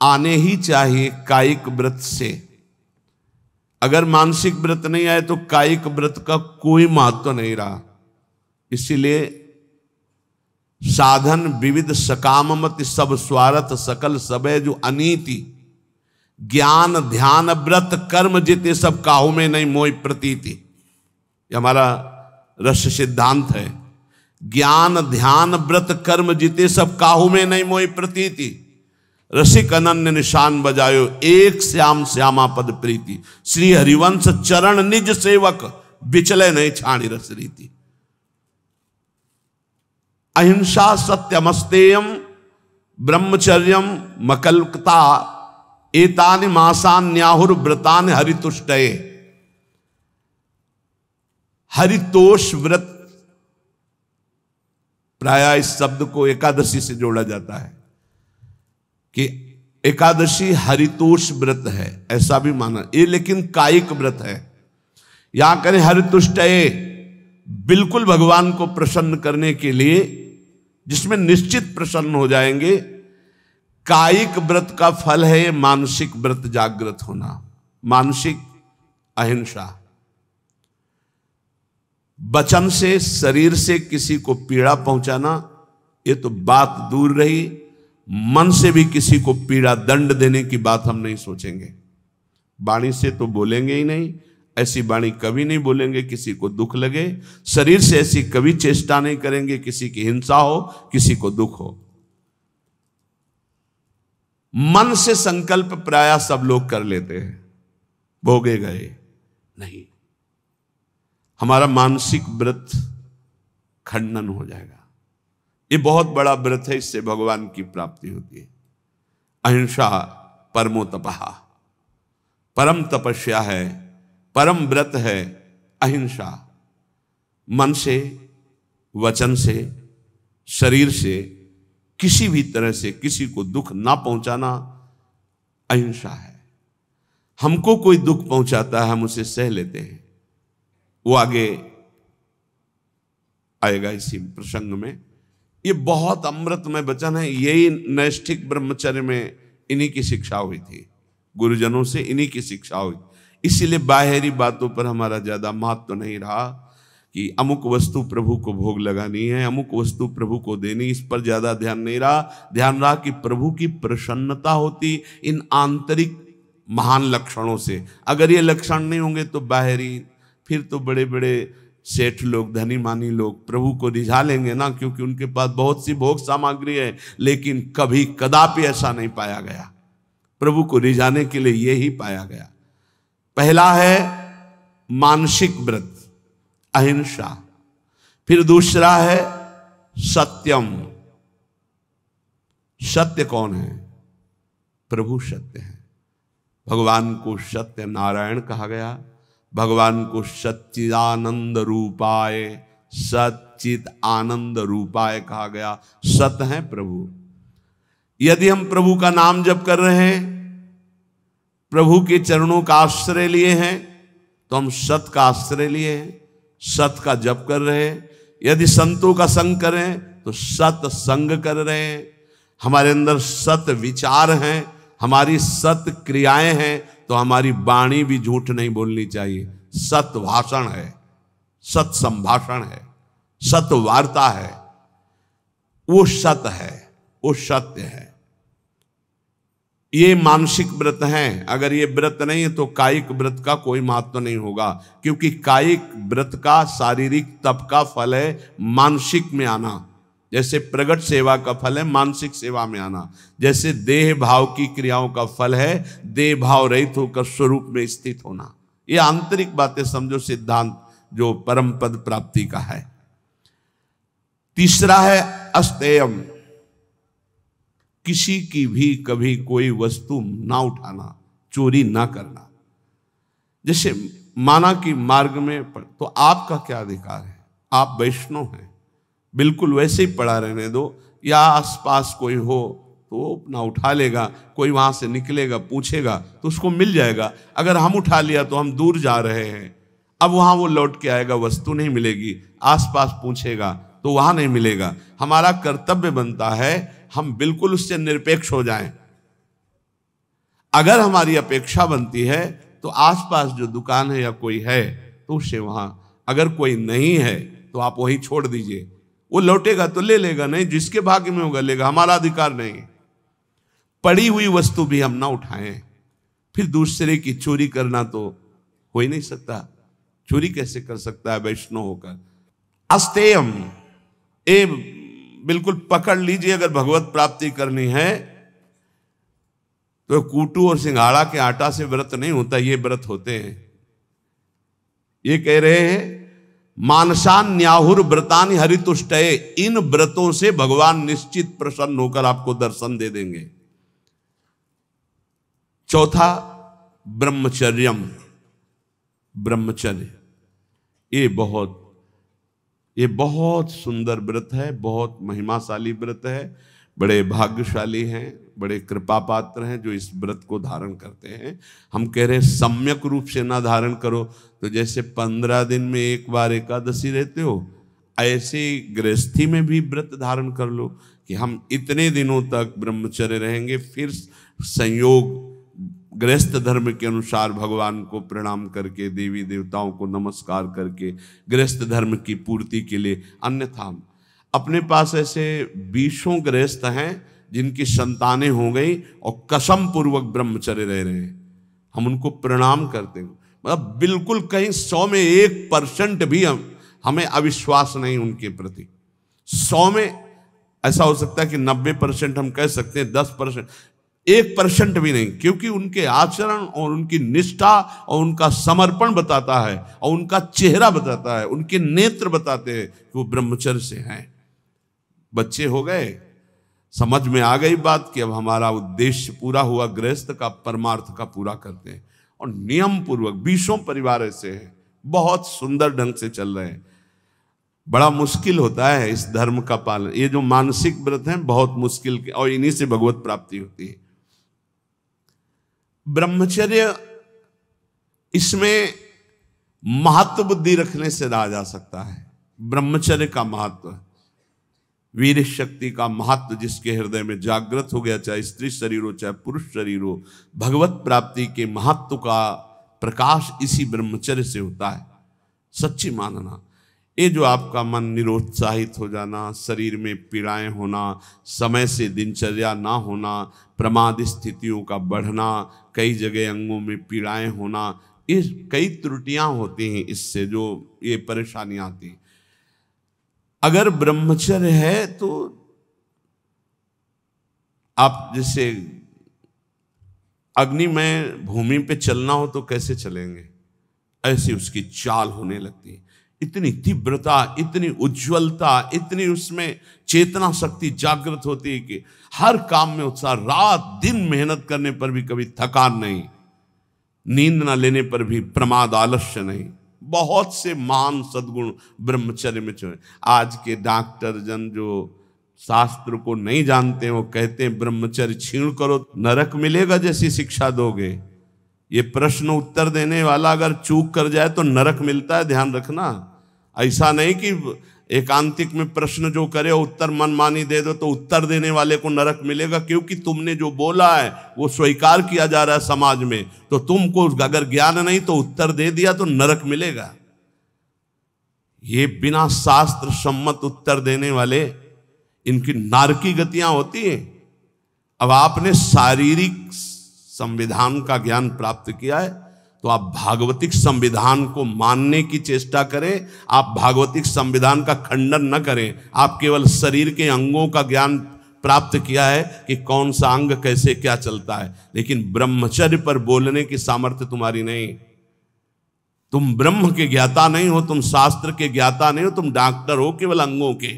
आने ही चाहिए कायिक व्रत से। अगर मानसिक व्रत नहीं आए तो कायिक व्रत का कोई महत्व नहीं रहा। इसीलिए साधन विविध सकाममति सब स्वार्थ सकल सबे जो अनीति, ज्ञान ध्यान व्रत कर्म जिते सब काहू में नहीं मोई प्रतीति। ये हमारा रस सिद्धांत है। ज्ञान ध्यान व्रत कर्म जिते सब काहू में नहीं मोई प्रतीति। रसिक अनन्य निशान बजायो एक श्याम श्यामा पद प्रीति। श्री हरिवंश चरण निज सेवक बिचले नहीं छाणी रस रीति। अहिंसा सत्यमस्तेयम ब्रह्मचर्यम मकलकता एतानि मासान्याहुर व्रतानि हरितुष्टये। हरितोष व्रत, प्रायः इस शब्द को एकादशी से जोड़ा जाता है कि एकादशी हरितोष व्रत है, ऐसा भी माना ये, लेकिन कायिक व्रत है। यहां करें हरितुष्टये, बिल्कुल भगवान को प्रसन्न करने के लिए, जिसमें निश्चित प्रसन्न हो जाएंगे। कायिक व्रत का फल है मानसिक व्रत जागृत होना, मानसिक अहिंसा। वचन से शरीर से किसी को पीड़ा पहुंचाना ये तो बात दूर रही, मन से भी किसी को पीड़ा दंड देने की बात हम नहीं सोचेंगे। वाणी से तो बोलेंगे ही नहीं, ऐसी वाणी कभी नहीं बोलेंगे किसी को दुख लगे। शरीर से ऐसी कभी चेष्टा नहीं करेंगे किसी की हिंसा हो, किसी को दुख हो। मन से संकल्प प्रायः सब लोग कर लेते हैं, भोगे गए, नहीं, हमारा मानसिक व्रत खंडन हो जाएगा। ये बहुत बड़ा व्रत है, इससे भगवान की प्राप्ति होती है। अहिंसा परमो तपः, परम तपस्या है, परम व्रत है अहिंसा। मन से, वचन से, शरीर से, किसी भी तरह से किसी को दुख ना पहुंचाना अहिंसा है। हमको कोई दुख पहुंचाता है, हम उसे सह लेते हैं। वो आगे आएगा इसी प्रसंग में। ये बहुत अमृतमय वचन है। यही नैष्ठिक ब्रह्मचर्य में इन्हीं की शिक्षा हुई थी, गुरुजनों से इन्हीं की शिक्षा हुई। इसीलिए बाहरी बातों पर हमारा ज्यादा महत्व तो नहीं रहा कि अमुक वस्तु प्रभु को भोग लगानी है, अमुक वस्तु प्रभु को देनी, इस पर ज्यादा ध्यान नहीं रहा। ध्यान रहा कि प्रभु की प्रसन्नता होती इन आंतरिक महान लक्षणों से। अगर ये लक्षण नहीं होंगे तो बाहरी, फिर तो बड़े बड़े सेठ लोग, धनी मानी लोग प्रभु को रिझा लेंगे ना, क्योंकि उनके पास बहुत सी भोग सामग्री है। लेकिन कभी कदापि ऐसा नहीं पाया गया। प्रभु को रिझाने के लिए यही पाया गया। पहला है मानसिक व्रत, अहिंसा। फिर दूसरा है सत्यम। सत्य कौन है? प्रभु सत्य है। भगवान को सत्य नारायण कहा गया, भगवान को सच्चिदानंद रूपाय, सच्चित आनंद रूपाय कहा गया। सत है प्रभु। यदि हम प्रभु का नाम जप कर रहे हैं, प्रभु के चरणों का आश्रय लिए हैं, तो हम सत का आश्रय लिए हैं, सत का जप कर रहे हैं। यदि संतों का संग करें तो सत संग कर रहे हैं। हमारे अंदर सत विचार हैं, हमारी सत क्रियाएं हैं, तो हमारी वाणी भी झूठ नहीं बोलनी चाहिए। सत भाषण है, सत संभाषण है, सत वार्ता है, वो सत है, वो सत्य है। ये मानसिक व्रत हैं। अगर ये व्रत नहीं है तो कायिक व्रत का कोई महत्व नहीं होगा, क्योंकि कायिक व्रत का, शारीरिक तप का फल है मानसिक में आना। जैसे प्रगट सेवा का फल है मानसिक सेवा में आना, जैसे देह भाव की क्रियाओं का फल है देह भाव रहित होकर स्वरूप में स्थित होना। ये आंतरिक बातें समझो, सिद्धांत जो परम पद प्राप्ति का है। तीसरा है अस्तेयम। किसी की भी कभी कोई वस्तु ना उठाना, चोरी ना करना। जैसे माना कि मार्ग में तो आपका क्या अधिकार है? आप वैष्णव हैं, बिल्कुल वैसे ही पड़ा रहने दो। या आसपास कोई हो तो अपना उठा लेगा, कोई वहां से निकलेगा पूछेगा तो उसको मिल जाएगा। अगर हम उठा लिया तो हम दूर जा रहे हैं, अब वहां वो लौट के आएगा, वस्तु नहीं मिलेगी। आसपास पूछेगा तो वहां नहीं मिलेगा। हमारा कर्तव्य बनता है हम बिल्कुल उससे निरपेक्ष हो जाएं। अगर हमारी अपेक्षा बनती है तो आसपास जो दुकान है या कोई है तो उससे वहां, अगर कोई नहीं है तो आप वही छोड़ दीजिए। वो लौटेगा तो ले लेगा, नहीं जिसके भाग्य में होगा लेगा, हमारा अधिकार नहीं। पड़ी हुई वस्तु भी हम ना उठाएं। फिर दूसरे की चोरी करना तो हो ही नहीं सकता। चोरी कैसे कर सकता है वैष्णव होकर? अस्तेयम, ए बिल्कुल पकड़ लीजिए। अगर भगवत प्राप्ति करनी है तो कूटू और सिंघाड़ा के आटा से व्रत नहीं होता, ये व्रत होते हैं। ये कह रहे हैं मानसान न्याहुर व्रतानि हरितुष्टये, इन व्रतों से भगवान निश्चित प्रसन्न होकर आपको दर्शन दे देंगे। चौथा ब्रह्मचर्यम, ब्रह्मचर्य। ये बहुत सुंदर व्रत है, बहुत महिमाशाली व्रत है। बड़े भाग्यशाली हैं, बड़े कृपा पात्र हैं जो इस व्रत को धारण करते हैं। हम कह रहे हैं सम्यक रूप से ना धारण करो तो जैसे 15 दिन में एक बार एकादशी रहते हो, ऐसे गृहस्थी में भी व्रत धारण कर लो कि हम इतने दिनों तक ब्रह्मचर्य रहेंगे। फिर संयोग गृहस्थ धर्म के अनुसार भगवान को प्रणाम करके, देवी देवताओं को नमस्कार करके गृहस्थ धर्म की पूर्ति के लिए। अन्यथा अपने पास ऐसे 20 गृहस्थ हैं जिनकी संतानें हो गई और कसम पूर्वक ब्रह्मचर्य रह रहे हैं, हम उनको प्रणाम करते हैं। मतलब बिल्कुल कहीं 100 में 1% भी हमें अविश्वास नहीं उनके प्रति। 100 में ऐसा हो सकता है कि 90% हम कह सकते हैं, 10%। 1% भी नहीं, क्योंकि उनके आचरण और उनकी निष्ठा और उनका समर्पण बताता है और उनका चेहरा बताता है, उनके नेत्र बताते हैं कि वो ब्रह्मचर्य से हैं। बच्चे हो गए, समझ में आ गई बात कि अब हमारा उद्देश्य पूरा हुआ, गृहस्थ का परमार्थ का पूरा करते हैं। और नियम पूर्वक 20 परिवार ऐसे हैं, बहुत सुंदर ढंग से चल रहे हैं। बड़ा मुश्किल होता है इस धर्म का पालन, ये जो मानसिक व्रत हैं बहुत मुश्किल के, और इन्हीं से भगवत प्राप्ति होती है। ब्रह्मचर्य, इसमें महत्व बुद्धि रखने से रहा जा सकता है। ब्रह्मचर्य का महत्व, वीर शक्ति का महत्व जिसके हृदय में जागृत हो गया, चाहे स्त्री शरीर हो चाहे पुरुष शरीर हो, भगवत प्राप्ति के महत्व का प्रकाश इसी ब्रह्मचर्य से होता है। सच्ची मानना, ये जो आपका मन निरुत्साहित हो जाना, शरीर में पीड़ाएं होना, समय से दिनचर्या ना होना, प्रमाद स्थितियों का बढ़ना, कई जगह अंगों में पीड़ाएं होना, ये कई त्रुटियां होती हैं, इससे जो ये परेशानियां आती हैं। अगर ब्रह्मचर्य है तो आप जैसे अग्निमय भूमि पे चलना हो तो कैसे चलेंगे, ऐसी उसकी चाल होने लगती है। इतनी तीव्रता, इतनी उज्ज्वलता, इतनी उसमें चेतना शक्ति जागृत होती है कि हर काम में उत्साह, रात दिन मेहनत करने पर भी कभी थकान नहीं, नींद न लेने पर भी प्रमाद आलस्य नहीं। बहुत से महान सद्गुण ब्रह्मचर्य में छुए। आज के डॉक्टर जन जो शास्त्र को नहीं जानते हैं, वो कहते हैं ब्रह्मचर्य छीण करो नरक मिलेगा जैसी शिक्षा दोगे। ये प्रश्न उत्तर देने वाला अगर चूक कर जाए तो नरक मिलता है, ध्यान रखना। ऐसा नहीं कि एकांतिक में प्रश्न जो करे उत्तर मनमानी दे दो तो उत्तर देने वाले को नरक मिलेगा, क्योंकि तुमने जो बोला है वो स्वीकार किया जा रहा है समाज में, तो तुमको अगर ज्ञान नहीं तो उत्तर दे दिया तो नरक मिलेगा। ये बिना शास्त्र सम्मत उत्तर देने वाले, इनकी नारकी गतियां होती हैं। अब आपने शारीरिक संविधान का ज्ञान प्राप्त किया है तो आप भागवतिक संविधान को मानने की चेष्टा करें। आप भागवतिक संविधान का खंडन न करें। आप केवल शरीर के अंगों का ज्ञान प्राप्त किया है कि कौन सा अंग कैसे क्या चलता है, लेकिन ब्रह्मचर्य पर बोलने की सामर्थ्य तुम्हारी नहीं। तुम ब्रह्म के ज्ञाता नहीं हो, तुम शास्त्र के ज्ञाता नहीं हो, तुम डॉक्टर हो केवल अंगों के,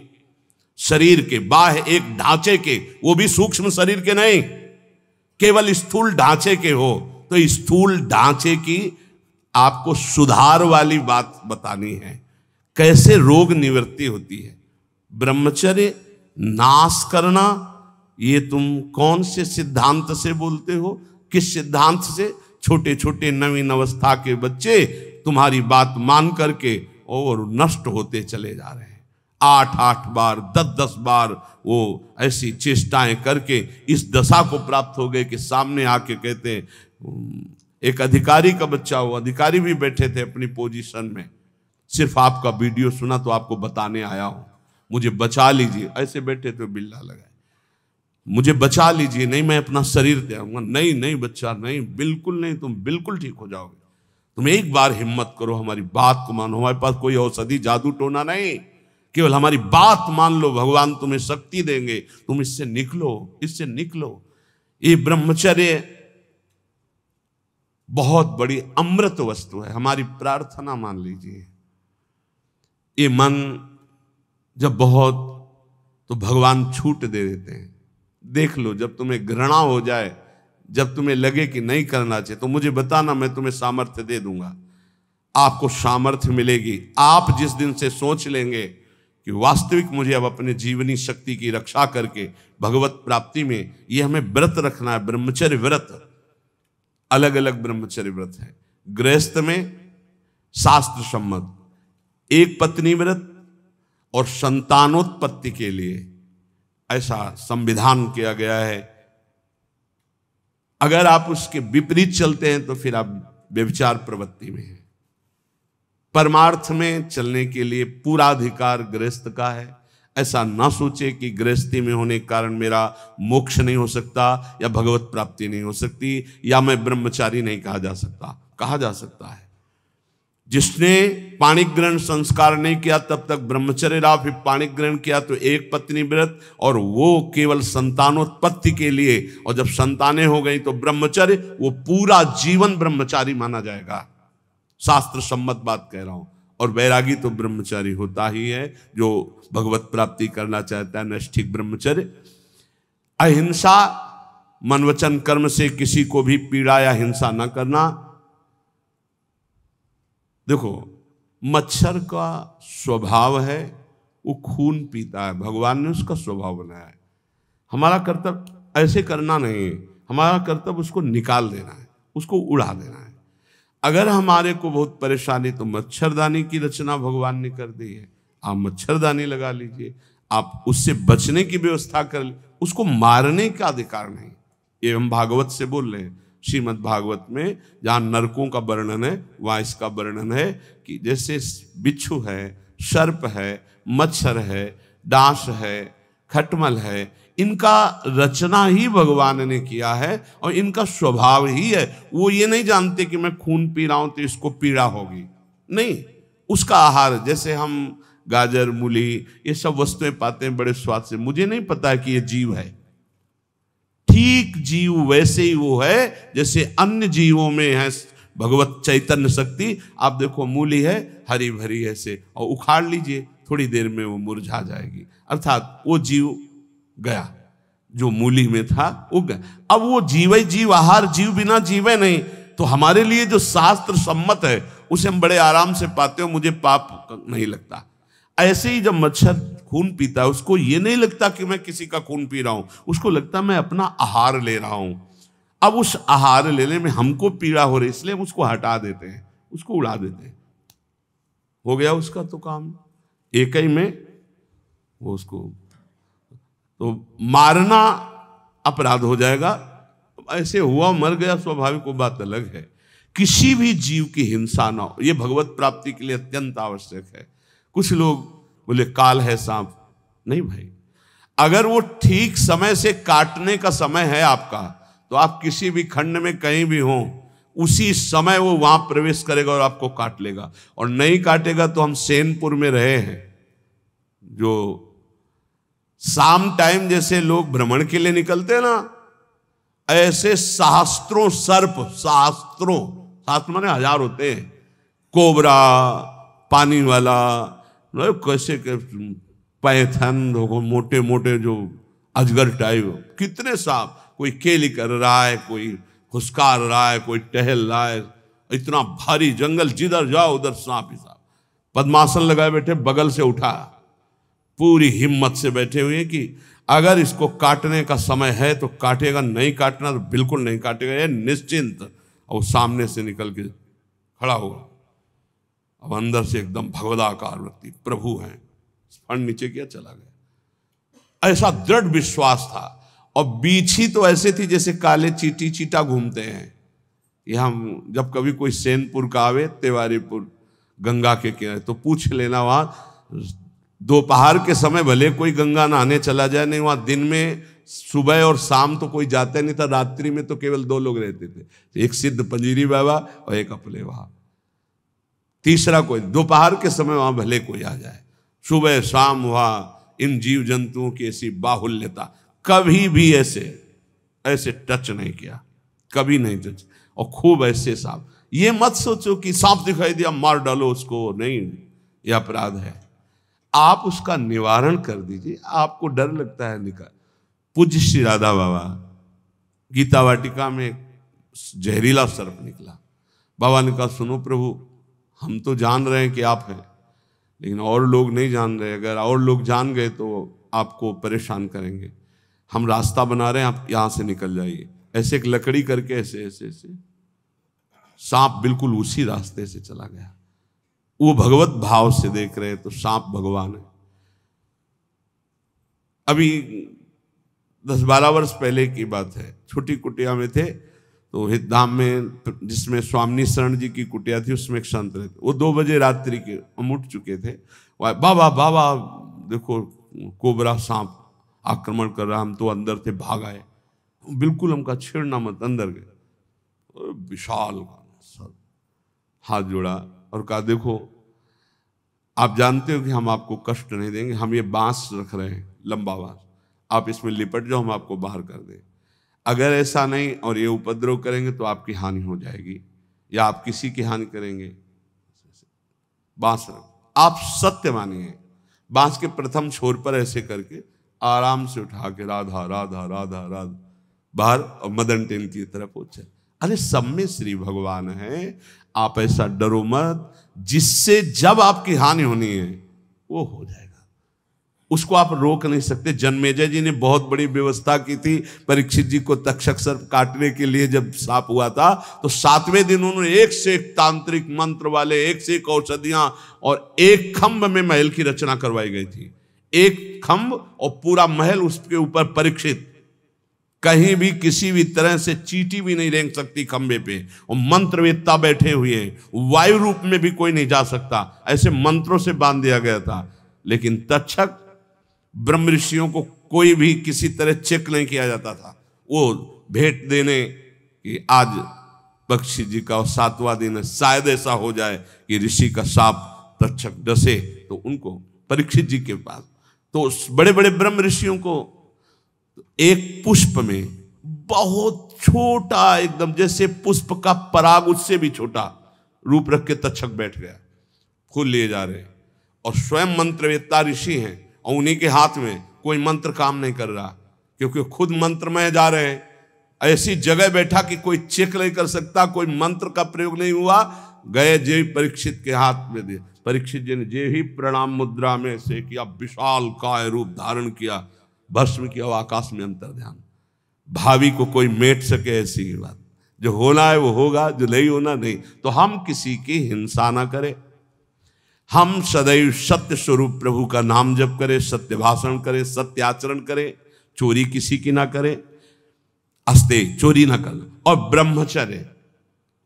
शरीर के, बाह्य एक ढांचे के, वो भी सूक्ष्म शरीर के नहीं, केवल स्थूल ढांचे के हो। तो स्थूल ढांचे की आपको सुधार वाली बात बतानी है, कैसे रोग निवृत्ति होती है। ब्रह्मचर्य नाश करना, ये तुम कौन से सिद्धांत से बोलते हो, किस सिद्धांत से? छोटे छोटे नवीन अवस्था के बच्चे तुम्हारी बात मान करके और नष्ट होते चले जा रहे हैं। 8-8 बार 10-10 बार वो ऐसी चेष्टाएं करके इस दशा को प्राप्त हो गए कि सामने आके कहते हैं, एक अधिकारी का बच्चा हो, अधिकारी भी बैठे थे अपनी पोजीशन में, सिर्फ आपका वीडियो सुना तो आपको बताने आया हूं, मुझे बचा लीजिए। ऐसे बैठे तो बिल्ला लगाए, मुझे बचा लीजिए, नहीं मैं अपना शरीर दे आऊंगा। नहीं नहीं बच्चा, नहीं बिल्कुल नहीं, तुम बिल्कुल ठीक हो जाओगे। तुम एक बार हिम्मत करो, हमारी बात को मानो। हमारे पास कोई औषधि जादू टोना नहीं, केवल हमारी बात मान लो, भगवान तुम्हें शक्ति देंगे, तुम इससे निकलो, इससे निकलो। ये ब्रह्मचर्य बहुत बड़ी अमृत वस्तु है। हमारी प्रार्थना मान लीजिए, ये मन जब बहुत, तो भगवान छूट दे देते हैं। देख लो, जब तुम्हें घृणा हो जाए, जब तुम्हें लगे कि नहीं करना चाहिए, तो मुझे बताना, मैं तुम्हें सामर्थ्य दे दूंगा। आपको सामर्थ्य मिलेगी। आप जिस दिन से सोच लेंगे कि वास्तविक मुझे अब अपने जीवनी शक्ति की रक्षा करके भगवत प्राप्ति में ये हमें व्रत रखना है, ब्रह्मचर्य व्रत, अलग अलग ब्रह्मचर्य व्रत है। गृहस्थ में शास्त्र सम्मत एक पत्नी व्रत और संतानोत्पत्ति के लिए ऐसा संविधान किया गया है। अगर आप उसके विपरीत चलते हैं तो फिर आप व्यभिचार प्रवृत्ति में हैं। परमार्थ में चलने के लिए पूरा अधिकार गृहस्थ का है। ऐसा ना सोचे कि गृहस्थी में होने के कारण मेरा मोक्ष नहीं हो सकता या भगवत प्राप्ति नहीं हो सकती या मैं ब्रह्मचारी नहीं कहा जा सकता। कहा जा सकता है। जिसने पाणी ग्रहण संस्कार नहीं किया तब तक ब्रह्मचर्य रहा, फिर पाणी ग्रहण किया तो एक पत्नी व्रत, और वो केवल संतानोत्पत्ति के लिए, और जब संतानें हो गई तो ब्रह्मचर्य, वो पूरा जीवन ब्रह्मचारी माना जाएगा। शास्त्र सम्मत बात कह रहा हूं। और वैरागी तो ब्रह्मचारी होता ही है, जो भगवत प्राप्ति करना चाहता है, नैष्ठिक ब्रह्मचर्य। अहिंसा, मन वचन कर्म से किसी को भी पीड़ा या हिंसा न करना। देखो, मच्छर का स्वभाव है वो खून पीता है, भगवान ने उसका स्वभाव बनाया है। हमारा कर्तव्य ऐसे करना नहीं है, हमारा कर्तव्य उसको निकाल देना है, उसको उड़ा देना है। अगर हमारे को बहुत परेशानी, तो मच्छरदानी की रचना भगवान ने कर दी है, आप मच्छरदानी लगा लीजिए, आप उससे बचने की व्यवस्था कर लीजिए, उसको मारने का अधिकार नहीं। ये हम भागवत से बोल रहे हैं, श्रीमद् भागवत में जहाँ नरकों का वर्णन है वहाँ इसका वर्णन है कि जैसे बिच्छू है, सर्प है, मच्छर है, डांस है, खटमल है, इनका रचना ही भगवान ने किया है और इनका स्वभाव ही है। वो ये नहीं जानते कि मैं खून पी रहा हूं तो इसको पीड़ा होगी, नहीं, उसका आहार, जैसे हम गाजर, मूली, ये सब वस्तुएं पाते हैं बड़े स्वाद से, मुझे नहीं पता है कि ये जीव है। ठीक जीव वैसे ही वो है जैसे अन्य जीवों में है भगवत चैतन्य शक्ति। आप देखो, मूली है हरी भरी ऐसे, और उखाड़ लीजिए थोड़ी देर में वो मुरझा जाएगी, अर्थात वो जीव गया, जो मूली में था वो गया। अब वो जीव जीव, आहार जीव बिना जीवे नहीं। तो हमारे लिए जो शास्त्र सम्मत है उसे हम बड़े आराम से पाते हो, मुझे पाप नहीं लगता। ऐसे ही जब मच्छर खून पीता है, उसको ये नहीं लगता कि मैं किसी का खून पी रहा हूं, उसको लगता मैं अपना आहार ले रहा हूं। अब उस आहार लेने में हमको पीड़ा हो रही, इसलिए हम उसको हटा देते हैं, उसको उड़ा देते हैं, हो गया उसका तो काम एक ही में। वो उसको तो मारना अपराध हो जाएगा, ऐसे हुआ मर गया, स्वाभाविक, वो बात अलग है। किसी भी जीव की हिंसा ना हो, ये भगवत प्राप्ति के लिए अत्यंत आवश्यक है। कुछ लोग बोले काल है सांप, नहीं भाई, अगर वो ठीक समय से काटने का समय है आपका, तो आप किसी भी खंड में कहीं भी हो, उसी समय वो वहां प्रवेश करेगा और आपको काट लेगा। और नहीं काटेगा तो हम सेनपुर में रहे हैं, जो शाम टाइम जैसे लोग भ्रमण के लिए निकलते हैं ना, ऐसे सहस्त्रों सर्प, सहस्त्रों, शास्त्र माने हजार होते हैं, कोबरा, पानी वाला, कैसे पैथन, मोटे मोटे जो अजगर टाइप, कितने सांप, कोई केली कर रहा है, कोई फुसकार रहा है, कोई टहल रहा है, इतना भारी जंगल, जिधर जाओ उधर सांप ही सांप। पद्मासन लगाए बैठे, बगल से उठा, पूरी हिम्मत से बैठे हुए कि अगर इसको काटने का समय है तो काटेगा, नहीं काटना तो बिल्कुल नहीं काटेगा, ये निश्चिंत। और सामने से निकल के खड़ा हुआ, अब अंदर से एकदम भगवदाकार व्यक्ति, प्रभु हैं, फंड नीचे किया, चला गया। ऐसा दृढ़ विश्वास था। और बीछी तो ऐसे थी जैसे काले चीटी चीटा घूमते हैं। ये हम जब कभी कोई सेनपुर का आवे, तिवारीपुर गंगा के किनारे, तो पूछ लेना, वहां दोपहर के समय भले कोई गंगा नहाने चला जाए, नहीं वहां दिन में सुबह और शाम तो कोई जाता नहीं था, रात्रि में तो केवल 2 लोग रहते थे, एक सिद्ध पंजीरी बाबा और एक अपले वहां, तीसरा कोई। दोपहर के समय वहां भले कोई आ जाए, सुबह शाम वहां इन जीव जंतुओं की ऐसी बाहुल्यता, कभी भी ऐसे टच नहीं किया, कभी नहीं टच। और खूब ऐसे सांप, ये मत सोचो कि सांप दिखाई दिया मार डालो उसको, नहीं, यह अपराध है। आप उसका निवारण कर दीजिए, आपको डर लगता है निकाल। पूज्य श्री राधा बाबा गीता वाटिका में जहरीला सर्प निकला, बाबा ने कहा सुनो प्रभु, हम तो जान रहे हैं कि आप हैं, लेकिन और लोग नहीं जान रहे, अगर और लोग जान गए तो आपको परेशान करेंगे, हम रास्ता बना रहे हैं, आप यहां से निकल जाइए। ऐसे एक लकड़ी करके ऐसे ऐसे ऐसे सांप बिल्कुल उसी रास्ते से चला गया। वो भगवत भाव से देख रहे हैं तो सांप भगवान है। अभी 10-12 वर्ष पहले की बात है, छोटी कुटिया में थे, तो हितधाम में जिसमें स्वामी शरण जी की कुटिया थी, उसमें एक संत रहते, वो 2 बजे रात्रि के हम उठ चुके थे, बाबा बाबा देखो कोबरा सांप आक्रमण कर रहा, हम तो अंदर थे, भाग आए, बिल्कुल हमका छेड़ना मत, अंदर गए, विशाल हाथ जोड़ा और कहा देखो आप जानते हो कि हम आपको कष्ट नहीं देंगे, हम ये बांस रख रहे हैं, लंबा बांस, आप इसमें लिपट जाओ, हम आपको बाहर कर दें। अगर ऐसा नहीं और ये उपद्रव करेंगे तो आपकी हानि हो जाएगी या आप किसी की हानि करेंगे। बांस आप सत्य मानिए, बांस के प्रथम छोर पर ऐसे करके आराम से उठा के राधा राधा राधा राधा बाहर और मदन टेन की तरफ पहुंचे। अरे सब में श्री भगवान है, आप ऐसा डरो मत, जिससे जब आपकी हानि होनी है वो हो जाएगा, उसको आप रोक नहीं सकते। जन्मेजय जी ने बहुत बड़ी व्यवस्था की थी परीक्षित जी को तक्षक सर्प काटने के लिए। जब साप हुआ था तो 7वें दिन उन्होंने एक से एक तांत्रिक मंत्र वाले, एक से एक औषधियां और एक खंभ में महल की रचना करवाई गई थी। एक खंभ और पूरा महल, उसके ऊपर परीक्षित, कहीं भी किसी भी तरह से चींटी भी नहीं रेंग सकती खंबे पे, और मंत्रवेत्ता बैठे हुए हैं, वायु रूप में भी कोई नहीं जा सकता, ऐसे मंत्रों से बांध दिया गया था। लेकिन तक्षक ब्रह्म ऋषियों को कोई भी किसी तरह चेक नहीं किया जाता था। वो भेंट देने कि आज पक्षी जी का 7वां दिन है, शायद ऐसा हो जाए कि ऋषि का साप तक्षक डसे तो उनको परीक्षित जी के पास, तो बड़े बड़े ब्रह्म ऋषियों को एक पुष्प में बहुत छोटा, एकदम जैसे पुष्प का पराग उससे भी छोटा रूप रख के तक्षक बैठ गया। फूल लिए जा रहे और स्वयं मंत्रवेत्ता ऋषि हैं और उन्हीं के हाथ में कोई मंत्र काम नहीं कर रहा, क्योंकि खुद मंत्र में जा रहे हैं। ऐसी जगह बैठा कि कोई चेक नहीं कर सकता, कोई मंत्र का प्रयोग नहीं हुआ। गए जे परीक्षित के हाथ में दिए, परीक्षित जी ने जे ही प्रणाम मुद्रा में से किया, विशाल काय रूप धारण किया, भस्म किया, आकाश में अंतर ध्यान। भावी को कोई मेट सके ऐसी बात, जो होना है वो होगा, जो नहीं होना नहीं। तो हम किसी की हिंसा ना करें, हम सदैव सत्य स्वरूप प्रभु का नाम जप करें, सत्य भाषण करें, सत्य आचरण करें, चोरी किसी की ना करें, अस्ते चोरी ना करें, और ब्रह्मचर्य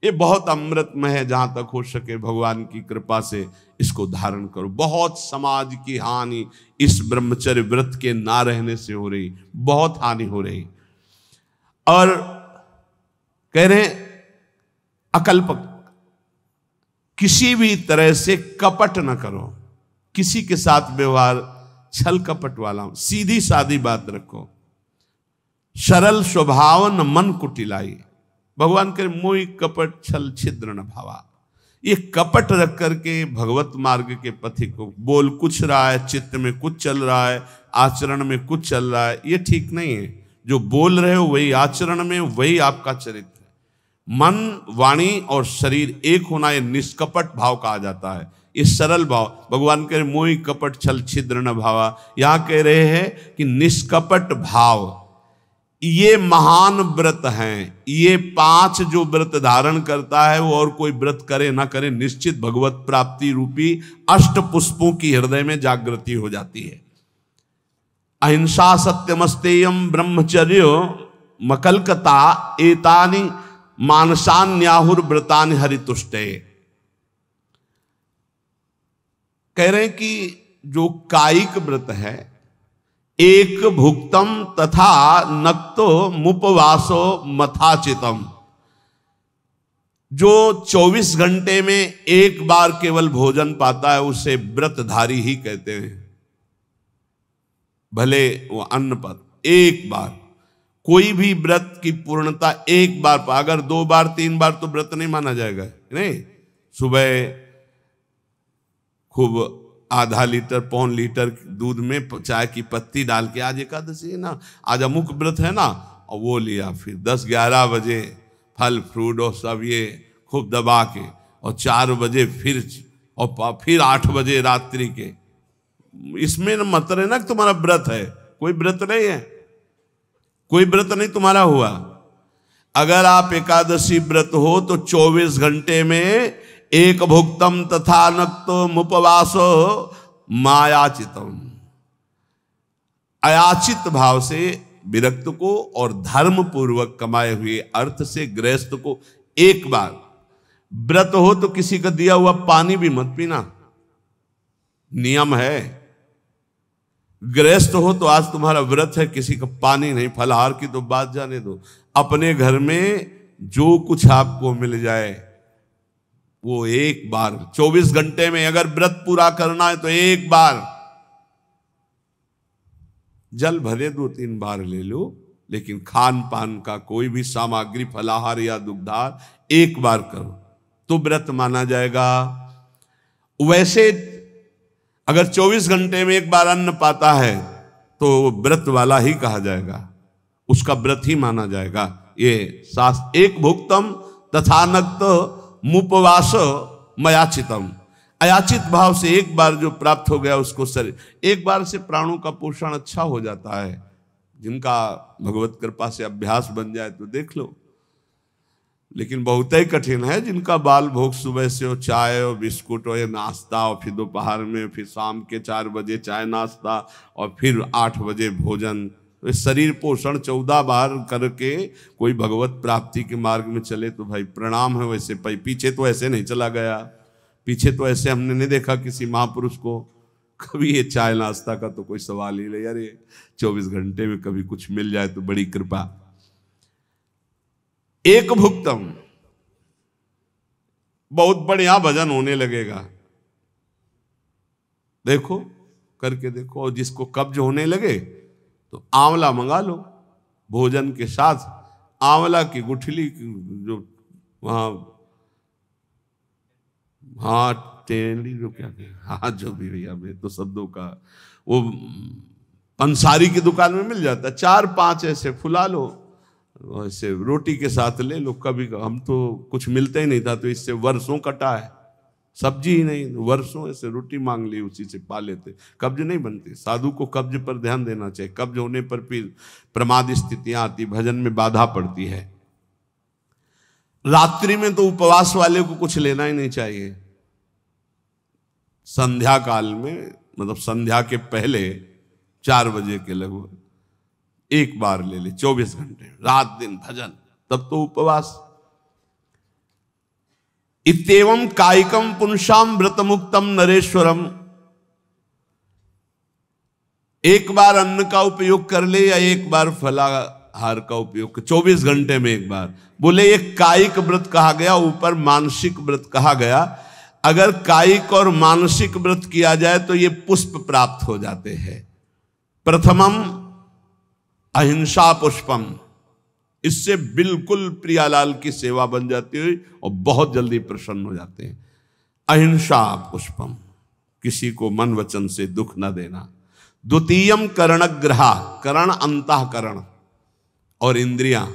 ये बहुत अमृतमय है। जहां तक हो सके भगवान की कृपा से इसको धारण करो। बहुत समाज की हानि इस ब्रह्मचर्य व्रत के ना रहने से हो रही, बहुत हानि हो रही। और कह रहे अकल्प, किसी भी तरह से कपट न करो, किसी के साथ व्यवहार छल कपट वाला, सीधी सादी बात रखो, सरल स्वभाव न मन कुटिलाई। भगवान करे मोहि कपट छल छिद्र न भावा। ये कपट रख करके भगवत मार्ग के पथिक को, बोल कुछ रहा है, चित्त में कुछ चल रहा है, आचरण में कुछ चल रहा है, ये ठीक नहीं है। जो बोल रहे हो वही आचरण में, वही आपका चरित्र है। मन, वाणी और शरीर एक होना, ये निष्कपट भाव कहा जाता है, ये सरल भाव। भगवान कह रहे मोहि कपट छल छिद्र न भावा। यहां कह रहे हैं कि निष्कपट भाव ये महान व्रत हैं। ये 5 जो व्रत धारण करता है वो और कोई व्रत करे ना करे, निश्चित भगवत प्राप्ति रूपी 8 पुष्पों की हृदय में जागृति हो जाती है। अहिंसा सत्यमस्तेयम ब्रह्मचर्य मकलकता एतानि मानसान्याहुर व्रतानि हरितुष्टे। कह रहे हैं कि जो कायिक व्रत है, एक भुक्तम तथा नक्तो मुपवासो मथाचितम, जो 24 घंटे में एक बार केवल भोजन पाता है उसे व्रतधारी ही कहते हैं। भले वो अन्न पर एक बार, कोई भी व्रत की पूर्णता एक बार, अगर 2 बार 3 बार तो व्रत नहीं माना जाएगा। नहीं, सुबह खूब आधा लीटर पौन लीटर दूध में चाय की पत्ती डाल के, आज एकादशी है ना, आज अमुक व्रत है ना, और वो लिया। फिर 10-11 बजे फल फ्रूट और सब ये खूब दबा के, और 4 बजे फिर, और फिर 8 बजे रात्रि के। इसमें न मत रहना कि तुम्हारा व्रत है, कोई व्रत नहीं है, कोई व्रत नहीं तुम्हारा हुआ। अगर आप एकादशी व्रत हो तो 24 घंटे में एक भुक्तम तथा नक्तो मुपवासो मायाचितम, अयाचित भाव से विरक्त को और धर्म पूर्वक कमाए हुए अर्थ से गृहस्थ को एक बार। व्रत हो तो किसी का दिया हुआ पानी भी मत पीना, नियम है। गृहस्थ हो तो आज तुम्हारा व्रत है, किसी का पानी नहीं, फलाहार की तो बात जाने दो। अपने घर में जो कुछ आपको मिल जाए, वो एक बार 24 घंटे में अगर व्रत पूरा करना है तो एक बार जल भरे 2-3 बार ले लो, लेकिन खान पान का कोई भी सामग्री फलाहार या दुग्धार एक बार करो तो व्रत माना जाएगा। वैसे अगर 24 घंटे में एक बार अन्न पाता है तो व्रत वाला ही कहा जाएगा, उसका व्रत ही माना जाएगा। ये शास्त्र एक भुक्तम तथा नक्त मुपवास मयाचितम, अयाचित भाव से एक बार जो प्राप्त हो गया उसको शरीर, एक बार से प्राणों का पोषण अच्छा हो जाता है। जिनका भगवत कृपा से अभ्यास बन जाए तो देख लो, लेकिन बहुत ही कठिन है जिनका बाल भोग सुबह से हो चाय और बिस्कुट और नाश्ता, और फिर दोपहर में, फिर शाम के 4 बजे चाय नाश्ता, और फिर 8 बजे भोजन। तो शरीर पोषण 14 बार करके कोई भगवत प्राप्ति के मार्ग में चले तो भाई प्रणाम है। वैसे पीछे तो ऐसे नहीं चला गया, पीछे तो ऐसे हमने नहीं देखा किसी महापुरुष को कभी ये चाय नाश्ता का तो कोई सवाल ही नहीं। यार ये 24 घंटे में कभी कुछ मिल जाए तो बड़ी कृपा। एक भुक्तम, बहुत बढ़िया भजन होने लगेगा, देखो करके देखो। और जिसको कब्ज होने लगे तो आंवला मंगा लो, भोजन के साथ आंवला की गुठली जो वहां, हाँ टेंडी जो क्या, हाँ जो भी भैया, मैं तो शब्दों का, वो पंसारी की दुकान में मिल जाता है। 4-5 ऐसे फुला लो, ऐसे रोटी के साथ ले लो। कभी हम तो कुछ मिलता ही नहीं था तो इससे वर्षों कटा है, सब्जी ही नहीं, वर्षों ऐसे रोटी मांग ली उसी से पा लेते। कब्ज नहीं बनती। साधु को कब्ज पर ध्यान देना चाहिए, कब्ज होने पर फिर प्रमाद स्थितियां आती, भजन में बाधा पड़ती है। रात्रि में तो उपवास वाले को कुछ लेना ही नहीं चाहिए। संध्या काल में, मतलब संध्या के पहले 4 बजे के लगभग एक बार ले ले, 24 घंटे रात दिन भजन, तब तो उपवास। इत्येवं कायिकम पुंसाम व्रत मुक्तम नरेश्वरम, एक बार अन्न का उपयोग कर ले या एक बार फलाहार का उपयोग, 24 घंटे में एक बार। बोले ये कायिक व्रत कहा गया, ऊपर मानसिक व्रत कहा गया। अगर कायिक और मानसिक व्रत किया जाए तो ये पुष्प प्राप्त हो जाते हैं। प्रथमम अहिंसा पुष्पम, इससे बिल्कुल प्रियालाल की सेवा बन जाती है और बहुत जल्दी प्रसन्न हो जाते हैं। अहिंसा पुष्पम, किसी को मन वचन से दुख न देना। द्वितीयम करणग्रहा, करण अंतःकरण और इंद्रियां,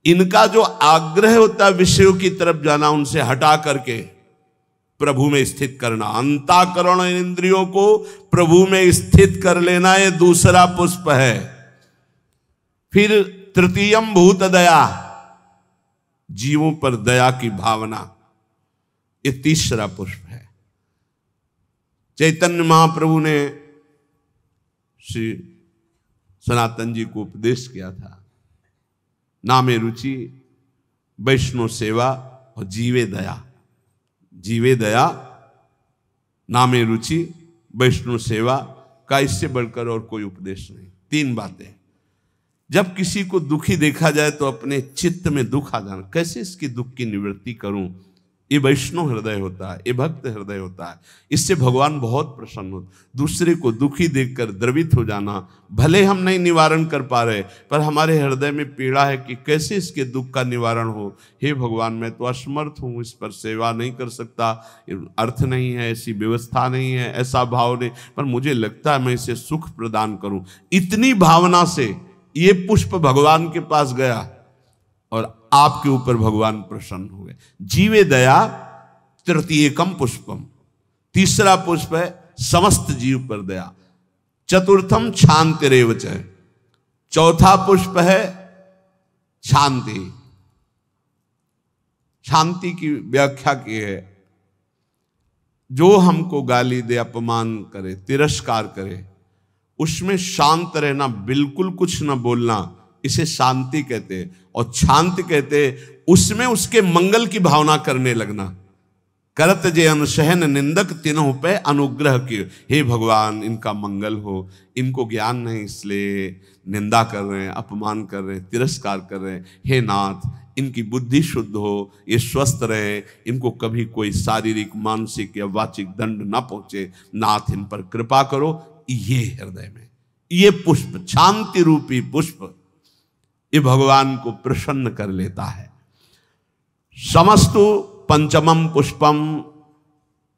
इनका जो आग्रह होता है विषयों की तरफ जाना, उनसे हटा करके प्रभु में स्थित करना। अंतःकरण इंद्रियों को प्रभु में स्थित कर लेना, ये दूसरा पुष्प है। फिर तृतीयम भूत दया, जीवों पर दया की भावना, ये तीसरा पुष्प है। चैतन्य महाप्रभु ने श्री सनातन जी को उपदेश किया था, नामे रुचि, वैष्णव सेवा और जीवे दया। जीवे दया, नामे रुचि, वैष्णव सेवा का इससे बढ़कर और कोई उपदेश नहीं। 3 बातें। जब किसी को दुखी देखा जाए तो अपने चित्त में दुख आ जाना, कैसे इसकी दुख की निवृत्ति करूं, ये वैष्णव हृदय होता है, ये भक्त हृदय होता है। इससे भगवान बहुत प्रसन्न होते। दूसरे को दुखी देखकर द्रवित हो जाना, भले हम नहीं निवारण कर पा रहे पर हमारे हृदय में पीड़ा है कि कैसे इसके दुख का निवारण हो। हे भगवान, मैं तो असमर्थ हूँ, इस पर सेवा नहीं कर सकता, अर्थ नहीं है, ऐसी व्यवस्था नहीं है, ऐसा भाव नहीं, पर मुझे लगता है मैं इसे सुख प्रदान करूँ। इतनी भावना से ये पुष्प भगवान के पास गया और आपके ऊपर भगवान प्रसन्न हो गए। जीवे दया तृतीयकम पुष्पम, तीसरा पुष्प है समस्त जीव पर दया। चतुर्थम शांतिरेव च, चौथा पुष्प है शांति। शांति की व्याख्या की है, जो हमको गाली दे, अपमान करे, तिरस्कार करे, उसमें शांत रहना, बिल्कुल कुछ न बोलना, इसे शांति कहते हैं। और शांति कहते हैं उसमें उसके मंगल की भावना करने लगना। करत जे अनुसहन निंदक तीनों पे अनुग्रह की, हे भगवान इनका मंगल हो, इनको ज्ञान नहीं इसलिए निंदा कर रहे हैं, अपमान कर रहे हैं, तिरस्कार कर रहे हैं। हे नाथ, इनकी बुद्धि शुद्ध हो, ये स्वस्थ रहे, इनको कभी कोई शारीरिक मानसिक या वाचिक दंड ना पहुंचे। नाथ इन पर कृपा करो। ये हृदय में ये पुष्प, शांति रूपी पुष्प, ये भगवान को प्रसन्न कर लेता है। समस्तु पंचमम पुष्पम,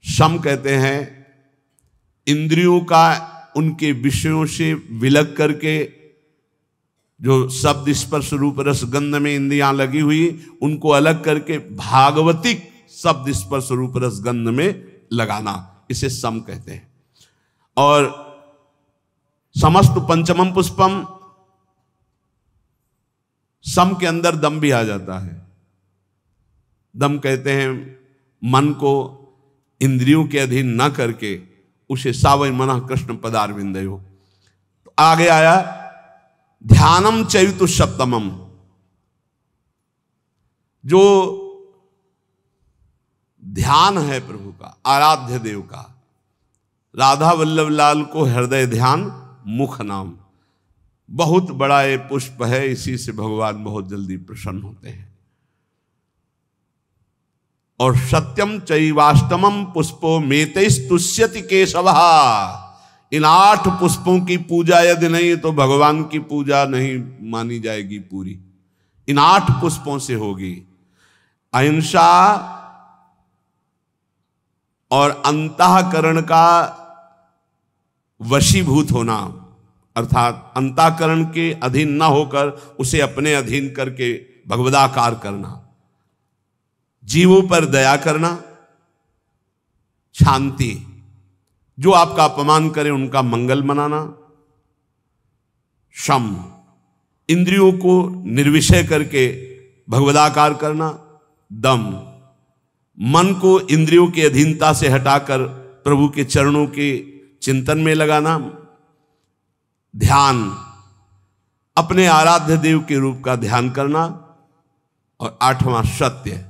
सम कहते हैं इंद्रियों का उनके विषयों से विलग करके, जो शब्द स्पर्श रूप रस गंध में इंद्रियां लगी हुई, उनको अलग करके भागवतिक शब्द स्पर्श रूप रस गंध में लगाना, इसे सम कहते हैं। और समस्त पंचमम पुष्पम, सम के अंदर दम भी आ जाता है। दम कहते हैं मन को इंद्रियों के अधीन न करके उसे सावय मनः कृष्ण पदारविंदयो। तो आगे आया ध्यानम चैतु सप्तमम, जो ध्यान है प्रभु का, आराध्य देव का। राधा वल्लभ लाल को हृदय ध्यान मुख नाम, बहुत बड़ा ये पुष्प है, इसी से भगवान बहुत जल्दी प्रसन्न होते हैं। और सत्यम चैवाष्टमम पुष्पो मेतैस्तुष्यति केशवः, इन 8 पुष्पों की पूजा यदि नहीं तो भगवान की पूजा नहीं मानी जाएगी पूरी। इन 8 पुष्पों से होगी। अहिंसा और अंतःकरण का वशीभूत होना, अर्थात अंतःकरण के अधीन न होकर उसे अपने अधीन करके भगवदाकार करना, जीवों पर दया करना, शांति, जो आपका अपमान करे उनका मंगल मनाना, शम, इंद्रियों को निर्विषय करके भगवदाकार करना, दम, मन को इंद्रियों की अधीनता से हटाकर प्रभु के चरणों के चिंतन में लगाना, ध्यान, अपने आराध्य देव के रूप का ध्यान करना, और 8वां सत्य,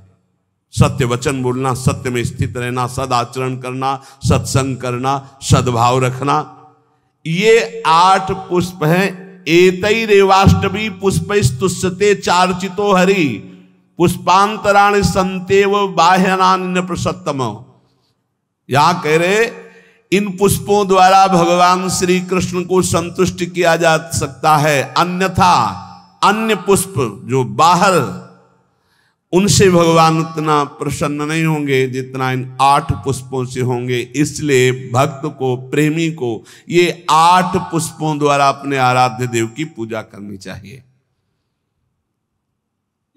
सत्य वचन बोलना, सत्य में स्थित रहना, सदाचरण करना, सत्संग करना, सद्भाव रखना। ये 8 पुष्प हैं। एतैरेवाष्टमी पुष्पैस्तुष्यते चार्चितो हरि, पुष्पांतराणि संतेव बाह्यानानि न प्रसत्तम। यहां कह रहे इन पुष्पों द्वारा भगवान श्री कृष्ण को संतुष्ट किया जा सकता है, अन्यथा अन्य पुष्प जो बाहर, उनसे भगवान उतना प्रसन्न नहीं होंगे जितना इन 8 पुष्पों से होंगे। इसलिए भक्त को, प्रेमी को ये 8 पुष्पों द्वारा अपने आराध्य देव की पूजा करनी चाहिए।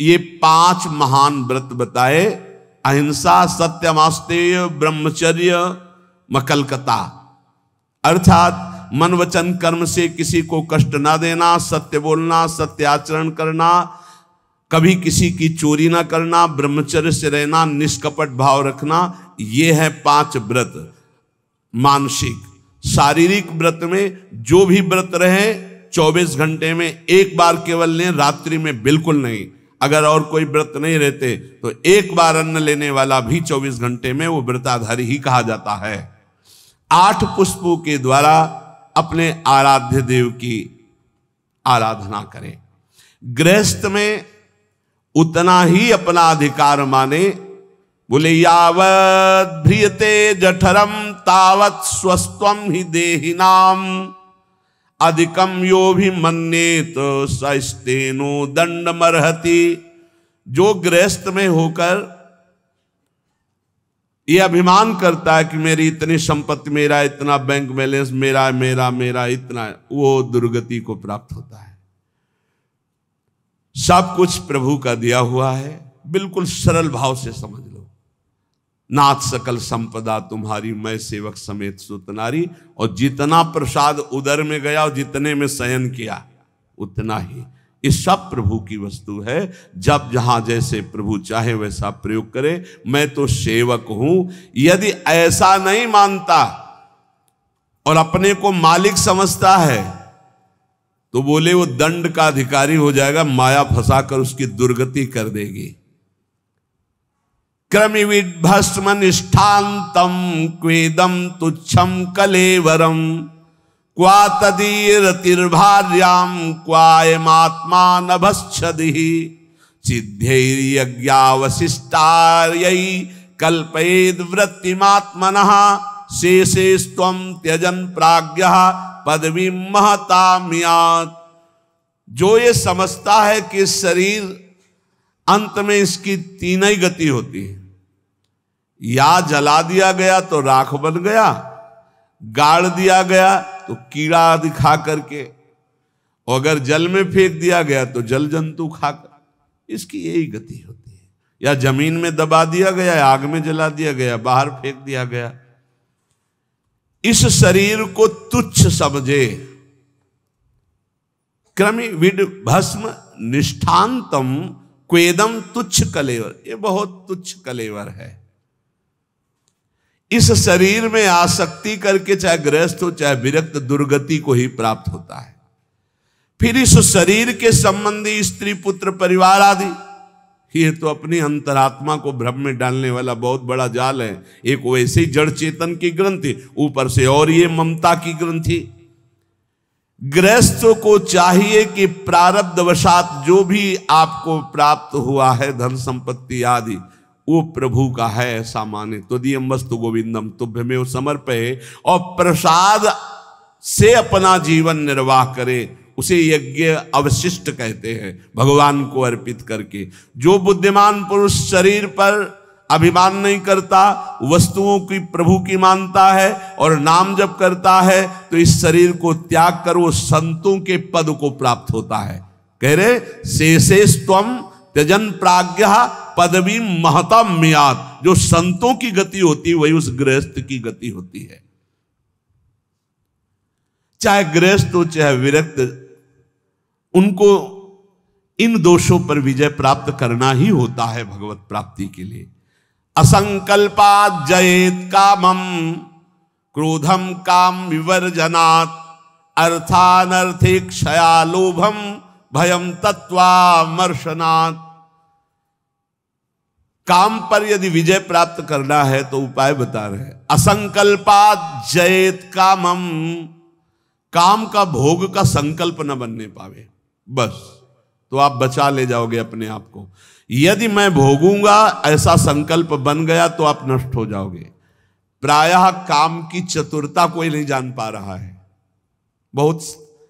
ये 5 महान व्रत बताए, अहिंसा, सत्यमास्तेय, ब्रह्मचर्य, मकलकता, अर्थात मन वचन कर्म से किसी को कष्ट ना देना, सत्य बोलना, सत्य आचरण करना, कभी किसी की चोरी ना करना, ब्रह्मचर्य से रहना, निष्कपट भाव रखना। ये है 5 व्रत। मानसिक शारीरिक व्रत में जो भी व्रत रहे 24 घंटे में एक बार केवल लें, रात्रि में बिल्कुल नहीं। अगर और कोई व्रत नहीं रहते तो एक बार अन्न लेने वाला भी 24 घंटे में वो व्रताधारी ही कहा जाता है। 8 पुष्पों के द्वारा अपने आराध्य देव की आराधना करें। गृहस्थ में उतना ही अपना अधिकार माने। बोले यावत् भ्रियते जठरम तावत् स्वस्त्वम ही देहिनाम, अधिकम यो भी मन्येत सस्तेनो दंडमर्हति। जो गृहस्थ में होकर ये अभिमान करता है कि मेरी इतनी संपत्ति, मेरा इतना बैंक बैलेंस, मेरा मेरा मेरा इतना, वो दुर्गति को प्राप्त होता है। सब कुछ प्रभु का दिया हुआ है, बिल्कुल सरल भाव से समझ लो। नाथ सकल संपदा तुम्हारी, मैं सेवक समेत सुत नारी। और जितना प्रसाद उदर में गया और जितने में शयन किया उतना ही, ये सब प्रभु की वस्तु है। जब जहां जैसे प्रभु चाहे वैसा प्रयोग करे। मैं तो सेवक हूं, यदि ऐसा नहीं मानता और अपने को मालिक समझता है तो बोले वो दंड का अधिकारी हो जाएगा, माया फंसाकर उसकी दुर्गति कर देगी। क्रमिविभस्म निष्ठान्तम क्वेदम तुच्छम कलेवरम, क्वा तदीय रतिर्भार्याम क्वायमात्मा नभश्छदिः, सिद्धैर्यज्ञावशिष्टायै कल्पयेद वृत्तिमात्मनः शेषेस्त्वं त्यजन प्राज्ञः पदवीं महताम्यात्। जो ये समझता है कि शरीर अंत में इसकी तीन ही गति होती है, या जला दिया गया तो राख बन गया, गाड़ दिया गया तो कीड़ा दिखा करके, और अगर जल में फेंक दिया गया तो जल जंतु खाकर, इसकी यही गति होती है। या जमीन में दबा दिया गया, आग में जला दिया गया, बाहर फेंक दिया गया। इस शरीर को तुच्छ समझे, क्रमि विड भस्म निष्ठांतम क्वेदम तुच्छ कलेवर, ये बहुत तुच्छ कलेवर है। इस शरीर में आसक्ति करके चाहे गृहस्थ हो चाहे विरक्त, दुर्गति को ही प्राप्त होता है। फिर इस शरीर के संबंधी स्त्री पुत्र परिवार आदि, ये तो अपनी अंतरात्मा को भ्रम में डालने वाला बहुत बड़ा जाल है। एक वैसे ही जड़ चेतन की ग्रंथि, ऊपर से और ये ममता की ग्रंथि। गृहस्थ को चाहिए कि प्रारब्धवशात जो भी आपको प्राप्त हुआ है धन संपत्ति आदि, वो प्रभु का है ऐसा माने। त्वदीयं वस्तु गोविंदम तुभ्यमेव समर्पये, और प्रसाद से अपना जीवन निर्वाह करे, उसे यज्ञ अवशिष्ट कहते हैं, भगवान को अर्पित करके। जो बुद्धिमान पुरुष शरीर पर अभिमान नहीं करता, वस्तुओं की प्रभु की मानता है और नाम जप करता है, तो इस शरीर को त्याग कर वो संतों के पद को प्राप्त होता है। कह रहे शेषेस्त्वं त्यजन प्राज्ञः पदवी महताम्यात्। जो संतों की गति होती है वही उस गृहस्थ की गति होती है। चाहे गृहस्थ हो चाहे विरक्त, उनको इन दोषों पर विजय प्राप्त करना ही होता है भगवत प्राप्ति के लिए। असंकल्पात् जयेत कामम क्रोधम काम विवर्जनात् अर्थानर्थे क्षया लोभम भयम तत्वामर्शनात्। काम पर यदि विजय प्राप्त करना है तो उपाय बता रहे हैं। असंकल्पात् जयेत कामम, काम का भोग का संकल्प न बनने पावे, बस तो आप बचा ले जाओगे अपने आप को। यदि मैं भोगूंगा ऐसा संकल्प बन गया तो आप नष्ट हो जाओगे। प्रायः काम की चतुरता कोई नहीं जान पा रहा है। बहुत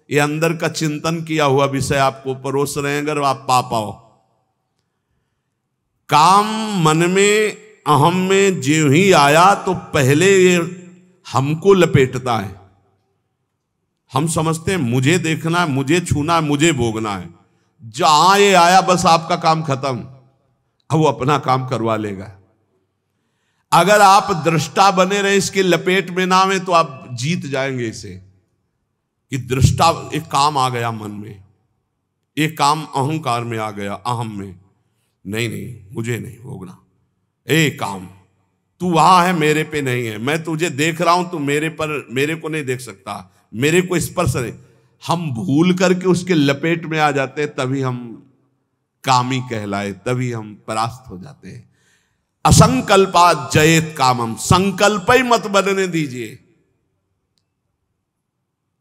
ये अंदर का चिंतन किया हुआ विषय आपको परोस रहे हैं, अगर आप पा पाओ। काम मन में अहम में जो ही आया तो पहले ये हमको लपेटता है। हम समझते हैं मुझे देखना है, मुझे छूना है, मुझे भोगना है। जहां ये आया बस आपका काम खत्म, अब वो अपना काम करवा लेगा। अगर आप दृष्टा बने रहे, इसके लपेट में ना में, तो आप जीत जाएंगे इसे। कि दृष्टा, एक काम आ गया मन में, एक काम अहंकार में आ गया, अहम में, नहीं नहीं मुझे नहीं भोगना। ए काम, तू वहां है, मेरे पे नहीं है। मैं तुझे देख रहा हूं, तू मेरे को नहीं देख सकता, मेरे को स्पर्श नहीं। हम भूल करके उसके लपेट में आ जाते हैं, तभी हम कामी कहलाए, तभी हम परास्त हो जाते हैं। असंकल्पात् जयेत कामम, संकल्प ही मत बनने दीजिए।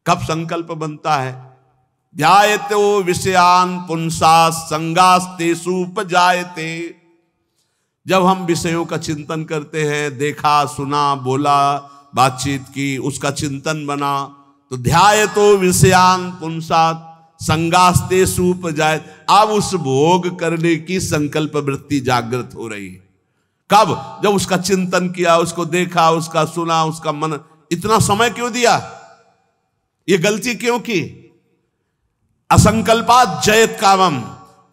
कब संकल्प बनता है? ध्यायतो विषयान पुंसा संगास्तेषु उपजायते। जब हम विषयों का चिंतन करते हैं, देखा सुना बोला बातचीत की, उसका चिंतन बना, तो ध्यायतो विषयान पुंसा संगास्तेषु उपजायते। अब उस भोग करने की संकल्प वृत्ति जागृत हो रही है। कब? जब उसका चिंतन किया, उसको देखा, उसका सुना, उसका मन। इतना समय क्यों दिया? ये गलती क्यों की? असंकल्पात् जयेत कामम,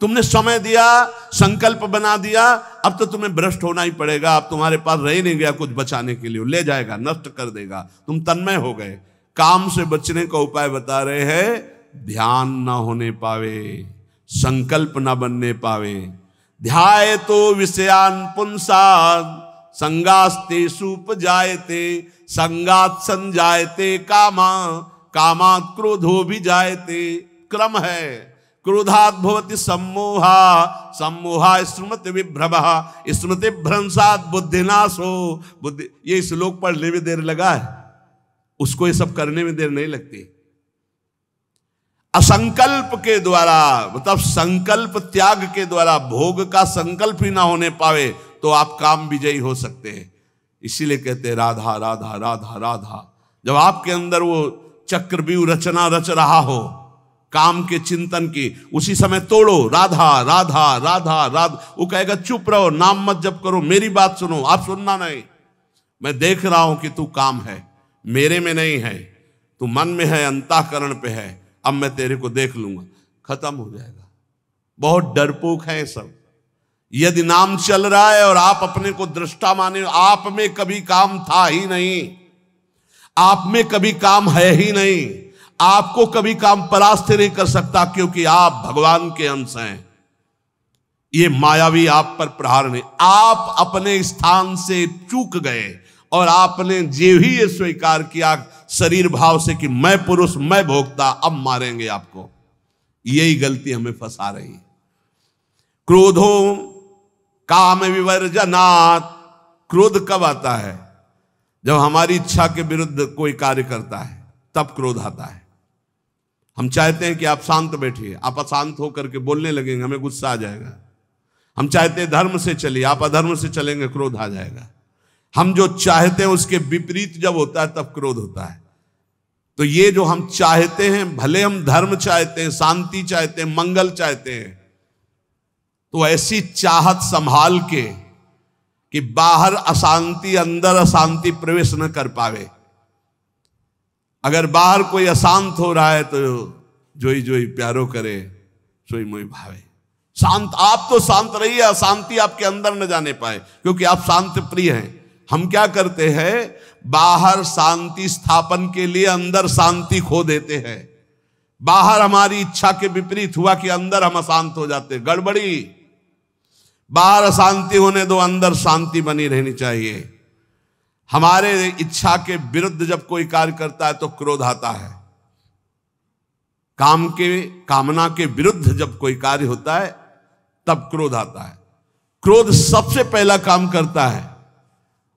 तुमने समय दिया, संकल्प बना दिया, अब तो तुम्हें भ्रष्ट होना ही पड़ेगा। अब तुम्हारे पास रह नहीं गया कुछ बचाने के लिए, ले जाएगा, नष्ट कर देगा, तुम तन्मय हो गए। काम से बचने का उपाय बता रहे हैं। ध्यान ना होने पावे, संकल्प ना बनने पावे। ध्यायतो विषयान पुंसान् संगास्तेषु उपजायते संगात् संजायते कामा कामात् क्रोधो भी जायते। क्रम है। क्रोधात् भवति सम्मोहा सम्मोहा स्मृति विभ्रमः स्मृति भ्रंशात् बुद्धिनाशो। बुद्धि, ये श्लोक पढ़ने में देर लगा है, उसको ये सब करने में देर नहीं लगती। असंकल्प के द्वारा, मतलब संकल्प त्याग के द्वारा, भोग का संकल्प ही ना होने पावे तो आप काम विजयी हो सकते हैं। इसीलिए कहते हैं राधा राधा राधा राधा। जब आपके अंदर वो चक्रव्यूह रचना रच रहा हो काम के चिंतन की, उसी समय तोड़ो राधा राधा राधा राधा। वो कहेगा चुप रहो, नाम मत जप करो, मेरी बात सुनो। आप सुनना नहीं, मैं देख रहा हूं कि तू काम है, मेरे में नहीं है, तू मन में है, अंतःकरण पे है, अब मैं तेरे को देख लूंगा, खत्म हो जाएगा। बहुत डरपोक है सब। यदि नाम चल रहा है और आप अपने को दृष्टा माने, आप में कभी काम था ही नहीं, आप में कभी काम है ही नहीं, आपको कभी काम परास्त नहीं कर सकता, क्योंकि आप भगवान के अंश हैं। ये मायावी आप पर प्रहार नहीं, आप अपने स्थान से चूक गए और आपने जो ही ये स्वीकार किया शरीर भाव से कि मैं पुरुष मैं भोक्ता, अब मारेंगे आपको। यही गलती हमें फंसा रही है। क्रोधो काम विवर्जनात्। क्रोध कब आता है? जब हमारी इच्छा के विरुद्ध कोई कार्य करता है तब क्रोध आता है। हम चाहते हैं कि आप शांत बैठिए, आप अशांत होकर के बोलने लगेंगे, हमें गुस्सा आ जाएगा। हम चाहते हैं धर्म से चलिए, आप अधर्म से चलेंगे, क्रोध आ जाएगा। हम जो चाहते हैं उसके विपरीत जब होता है तब क्रोध होता है। तो ये जो हम चाहते हैं, भले हम धर्म चाहते हैं, शांति चाहते हैं, मंगल चाहते हैं, तो ऐसी चाहत संभाल के कि बाहर अशांति अंदर अशांति प्रवेश न कर पावे। अगर बाहर कोई अशांत हो रहा है तो जोई जोई प्यारो करे सोई मोई भावे। शांत, आप तो शांत रहिए, अशांति आपके अंदर न जाने पाए, क्योंकि आप शांति प्रिय हैं। हम क्या करते हैं, बाहर शांति स्थापन के लिए अंदर शांति खो देते हैं। बाहर हमारी इच्छा के विपरीत हुआ कि अंदर हम अशांत हो जाते, गड़बड़ी। बाहर अशांति होने दो, अंदर शांति बनी रहनी चाहिए। हमारे इच्छा के विरुद्ध जब कोई कार्य करता है तो क्रोध आता है। कामना के विरुद्ध जब कोई कार्य होता है तब क्रोध आता है। क्रोध सबसे पहला काम करता है,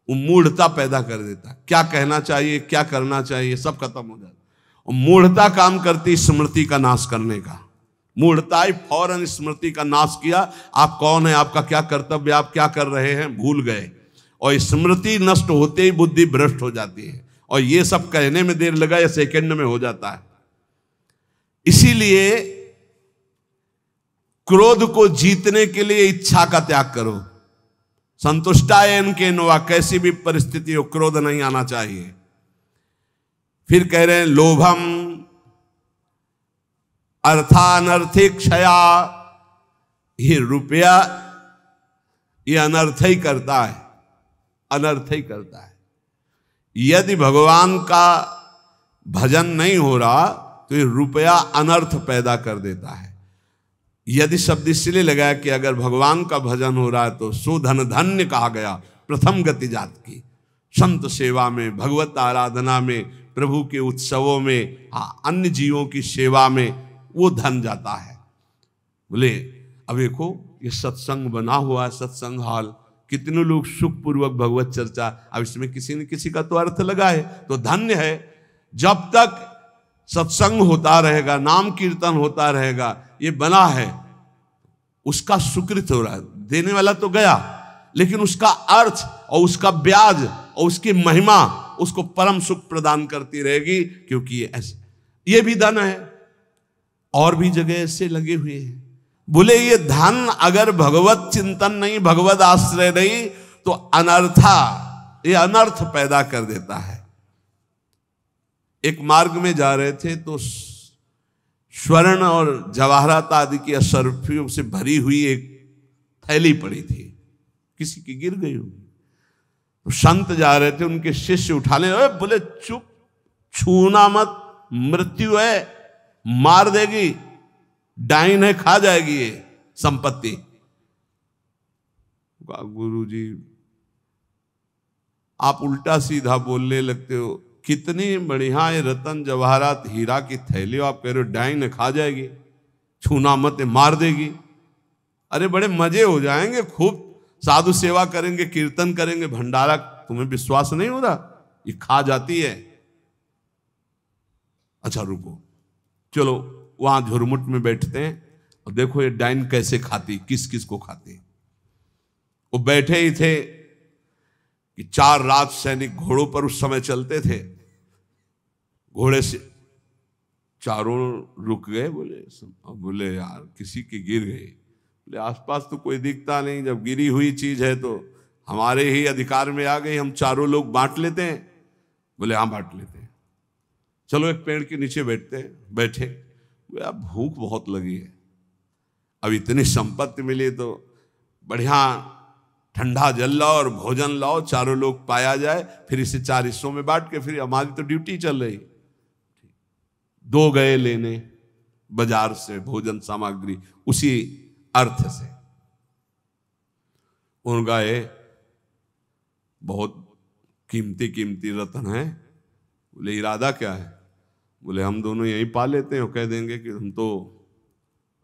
वो मूढ़ता पैदा कर देता है। क्या कहना चाहिए, क्या करना चाहिए, सब खत्म हो जाता है। और मूढ़ता काम करती स्मृति का नाश करने का। मूढ़ता ही फौरन स्मृति का नाश किया। आप कौन है, आपका क्या कर्तव्य, आप क्या कर रहे हैं, भूल गए। और स्मृति नष्ट होते ही बुद्धि भ्रष्ट हो जाती है। और ये सब कहने में देर लगा या सेकंड में हो जाता है। इसीलिए क्रोध को जीतने के लिए इच्छा का त्याग करो। संतुष्टायन के नोवा, कैसी भी परिस्थिति हो क्रोध नहीं आना चाहिए। फिर कह रहे हैं लोभम अर्थानर्थिक क्षया। ये रुपया ये अनर्थ ही करता है, अनर्थ ही करता है। यदि भगवान का भजन नहीं हो रहा तो ये रुपया अनर्थ पैदा कर देता है। यदि शब्द इसलिए लगाया कि अगर भगवान का भजन हो रहा है तो सुधन धन्य कहा गया प्रथम गति जात की। संत सेवा में, भगवत आराधना में, प्रभु के उत्सवों में, अन्य जीवों की सेवा में वो धन जाता है। बोले अब देखो ये सत्संग बना हुआ है, सत्संग हॉल, कितने लोग सुखपूर्वक भगवत चर्चा, अब इसमें किसी न किसी का तो अर्थ लगा है, तो धन्य है। जब तक सत्संग होता रहेगा, नाम कीर्तन होता रहेगा, ये बना है, उसका सुकृत हो रहा है। देने वाला तो गया, लेकिन उसका अर्थ और उसका ब्याज और उसकी महिमा उसको परम सुख प्रदान करती रहेगी, क्योंकि ये भी धन है। और भी जगह ऐसे लगे हुए हैं। बोले ये धन अगर भगवत चिंतन नहीं, भगवत आश्रय नहीं, तो अनर्था, ये अनर्थ पैदा कर देता है। एक मार्ग में जा रहे थे तो स्वर्ण और जवाहरात आदि की असरफियों से भरी हुई एक थैली पड़ी थी, किसी की गिर गई होगी। तो संत जा रहे थे, उनके शिष्य उठाने लगे, बोले चुप, छूना मत, मृत्यु है, मार देगी, डाइन है, खा जाएगी ये संपत्ति। गुरु जी आप उल्टा सीधा बोलने लगते हो, कितनी बढ़िया है रतन जवाहरात हीरा की थैली, आप कह रहे हो डाइन खा जाएगी, छूना मत, मार देगी। अरे बड़े मजे हो जाएंगे, खूब साधु सेवा करेंगे, कीर्तन करेंगे, भंडारा, तुम्हें विश्वास नहीं हो रहा, ये खा जाती है। अच्छा रुको, चलो वहां झुरमुट में बैठते हैं और देखो ये डाइन कैसे खाती, किस किस को खाती। वो बैठे ही थे कि 4 राज सैनिक घोड़ों पर उस समय चलते थे। घोड़े से चारों रुक गए, बोले यार किसी के गिर गए। बोले आसपास तो कोई दिखता नहीं, जब गिरी हुई चीज है तो हमारे ही अधिकार में आ गई, हम चारों लोग बांट लेते हैं। बोले हाँ बांट लेते हैं, चलो एक पेड़ के नीचे बैठते हैं। बैठे, बोले अब भूख बहुत लगी है, अब इतनी संपत्ति मिली तो बढ़िया ठंडा जल लाओ और भोजन लाओ, चारों लोग पाया जाए, फिर इसे 4 हिस्सों में बांट के फिर हमारी तो ड्यूटी चल रही। 2 गए लेने बाजार से भोजन सामग्री, उसी अर्थ से। उन गए, बहुत कीमती कीमती रत्न है। बोले इरादा क्या है? बोले हम दोनों यहीं पा लेते हैं और कह देंगे कि हम तो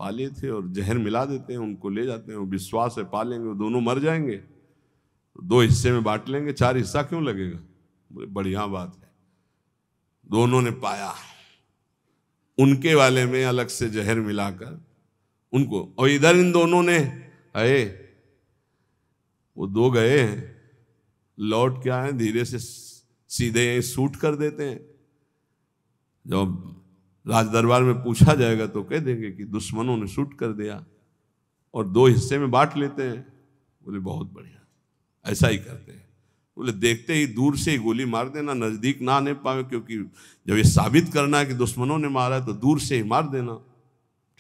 पाले थे और जहर मिला देते हैं, उनको ले जाते हैं, विश्वास है पालेंगे, वो दोनों मर जाएंगे, तो 2 हिस्से में बांट लेंगे, 4 हिस्सा क्यों लगेगा? बोले बढ़िया बात है। दोनों ने पाया, उनके वाले में अलग से जहर मिलाकर उनको, और इधर इन दोनों ने आए, वो 2 गए हैं, लौट के आए, धीरे से सीधे यहीं शूट कर देते हैं। जब राज दरबार में पूछा जाएगा तो कह देंगे कि दुश्मनों ने शूट कर दिया, और 2 हिस्से में बांट लेते हैं। बोले बहुत बढ़िया, ऐसा ही करते हैं। बोले देखते ही दूर से ही गोली मार देना, नजदीक ना आने पावे, क्योंकि जब ये साबित करना है कि दुश्मनों ने मारा है तो दूर से ही मार देना।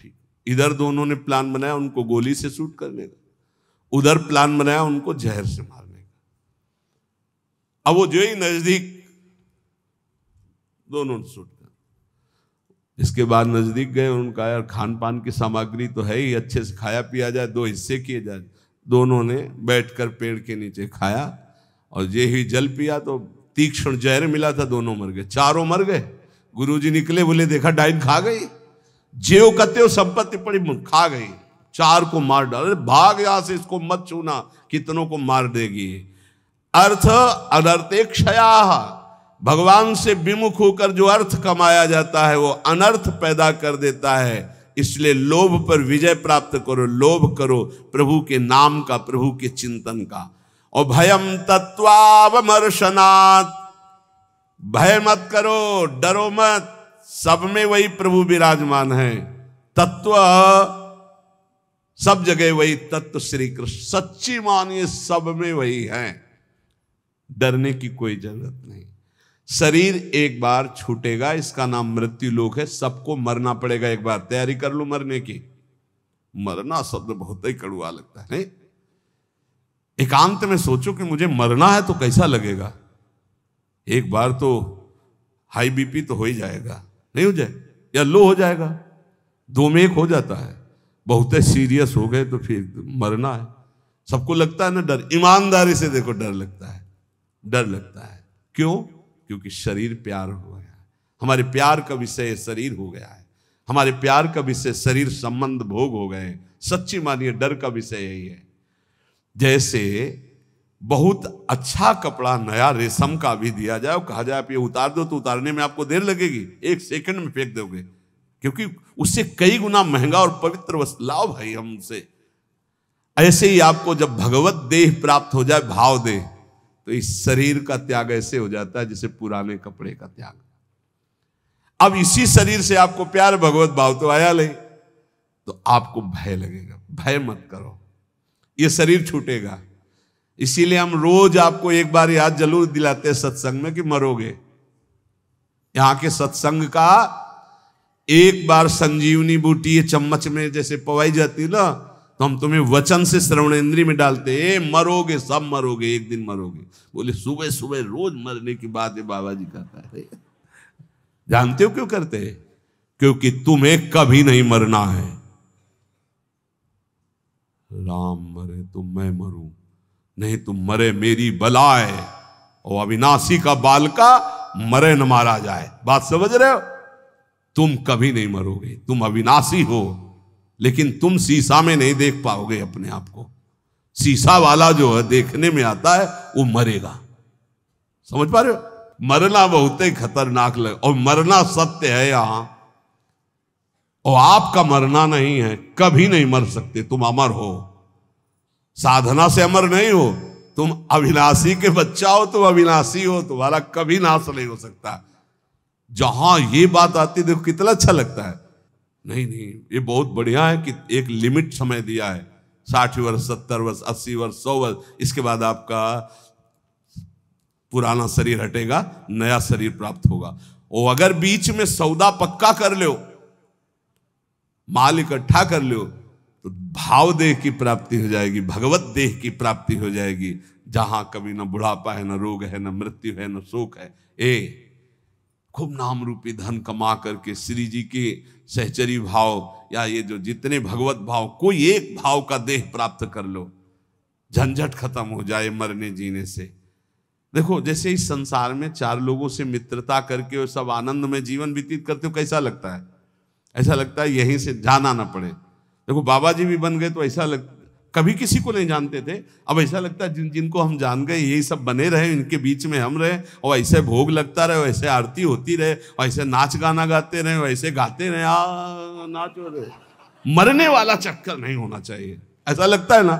ठीक, इधर दोनों ने प्लान बनाया उनको गोली से शूट करने का, उधर प्लान बनाया उनको जहर से मारने का। अब वो जो ही नजदीक, दोनों ने शूट कर, इसके बाद नजदीक गए, उनका यार खान पान की सामग्री तो है ही, अच्छे से खाया पिया जाए, 2 हिस्से किए जाए। दोनों ने बैठकर पेड़ के नीचे खाया, और ये ही जल पिया तो तीक्ष्ण जहर मिला था, दोनों मर गए, चारों मर गए। गुरुजी निकले, बोले देखा डाइन खा गई, जेव कत्यो संपत्ति पड़ी खा गई, 4 को मार डाल, भाग यहां से, इसको मत छूना, कितनों को मार देगी। अर्थ अनर्थेक्षया, भगवान से विमुख होकर जो अर्थ कमाया जाता है वो अनर्थ पैदा कर देता है। इसलिए लोभ पर विजय प्राप्त करो, लोभ करो प्रभु के नाम का, प्रभु के चिंतन का। और भयम तत्वावमर्शनात्, भय मत करो, डरो मत, सब में वही प्रभु विराजमान है। तत्व सब जगह वही तत्व श्री कृष्ण, सच्ची मानिए सब में वही है, डरने की कोई जरूरत नहीं। शरीर एक बार छूटेगा, इसका नाम मृत्यु लोक है, सबको मरना पड़ेगा एक बार, तैयारी कर लो मरने की। मरना शब्द बहुत ही कड़वा लगता है नहीं? एकांत में सोचो कि मुझे मरना है तो कैसा लगेगा। एक बार तो हाई बीपी तो हो ही जाएगा, नहीं हो जाए, या लो हो जाएगा, 2 में 1 हो जाता है। बहुत सीरियस हो गए तो फिर मरना है। सबको लगता है ना डर, ईमानदारी से देखो डर लगता है, डर लगता है। क्यों? क्योंकि शरीर प्यार हो गया, हमारे प्यार का विषय शरीर हो गया है, हमारे प्यार का विषय शरीर संबंध भोग हो गए। सच्ची मानिए डर का विषय यही है। जैसे बहुत अच्छा कपड़ा नया रेशम का भी दिया जाए और कहा जाए आप ये उतार दो, तो उतारने में आपको देर लगेगी, 1 सेकंड में फेंक दोगे, क्योंकि उससे कई गुना महंगा और पवित्र वस्त्र लाओ भाई हमसे। ऐसे ही आपको जब भगवत देह प्राप्त हो जाए, भाव देह, तो इस शरीर का त्याग ऐसे हो जाता है जैसे पुराने कपड़े का त्याग। अब इसी शरीर से आपको प्यार भगवत भाव तो आया नहीं, तो आपको भय लगेगा। भय मत करो, ये शरीर छूटेगा। इसीलिए हम रोज आपको एक बार याद जरूर दिलाते हैं सत्संग में कि मरोगे। यहां के सत्संग का एक बार संजीवनी बूटी ये चम्मच में जैसे पवाई जाती ना, तो हम तुम्हें वचन से श्रवणेंद्रिय में डालते, मरोगे, सब मरोगे, एक दिन मरोगे। बोले सुबह सुबह रोज मरने की बात है बाबा जी कहता है। जानते हो क्यों करते हैं? क्योंकि तुम्हें कभी नहीं मरना है। राम मरे तो मैं मरूं, नहीं तुम मरे मेरी बलाए, और अविनाशी का बालका मरे न मारा जाए। बात समझ रहे हो? तुम कभी नहीं मरोगे, तुम अविनाशी हो, लेकिन तुम शीशा में नहीं देख पाओगे अपने आप को। शीशा वाला जो है देखने में आता है वो मरेगा। समझ पा रहे हो? मरना बहुत ही खतरनाक लगे, और मरना सत्य है। यहां और आपका मरना नहीं है, कभी नहीं मर सकते, तुम अमर हो, साधना से अमर नहीं हो, तुम अविनाशी के बच्चा हो, तुम अविनाशी हो, तुम्हारा कभी नाश नहीं हो सकता। जहां ये बात आती देखो कितना अच्छा लगता है। नहीं नहीं, ये बहुत बढ़िया है कि एक लिमिट समय दिया है, 60 वर्ष, 70 वर्ष, 80 वर्ष, 100 वर्ष, इसके बाद आपका पुराना शरीर हटेगा, नया शरीर प्राप्त होगा। और अगर बीच में सौदा पक्का कर लो, माल इकट्ठा कर लो, तो भाव देह की प्राप्ति हो जाएगी, भगवत देह की प्राप्ति हो जाएगी, जहां कभी न बुढ़ापा है, न रोग है, न मृत्यु है, न शोक है। खूब नाम रूपी धन कमा करके श्री जी के सहचरी भाव या ये जो जितने भगवत भाव, कोई एक भाव का देह प्राप्त कर लो, झंझट खत्म हो जाए मरने जीने से। देखो जैसे इस संसार में 4 लोगों से मित्रता करके और सब आनंद में जीवन व्यतीत करते हो, कैसा लगता है? ऐसा लगता है यहीं से जाना ना पड़े। देखो बाबा जी भी बन गए तो ऐसा कभी किसी को नहीं जानते थे, अब ऐसा लगता है जिनको हम जान गए यही सब बने रहे, इनके बीच में हम रहे, और ऐसे भोग लगता रहे, वैसे आरती होती रहे, और ऐसे नाच गाना गाते रहे, वैसे गाते रहे, नाचो रहे। मरने वाला चक्कर नहीं होना चाहिए, ऐसा लगता है ना।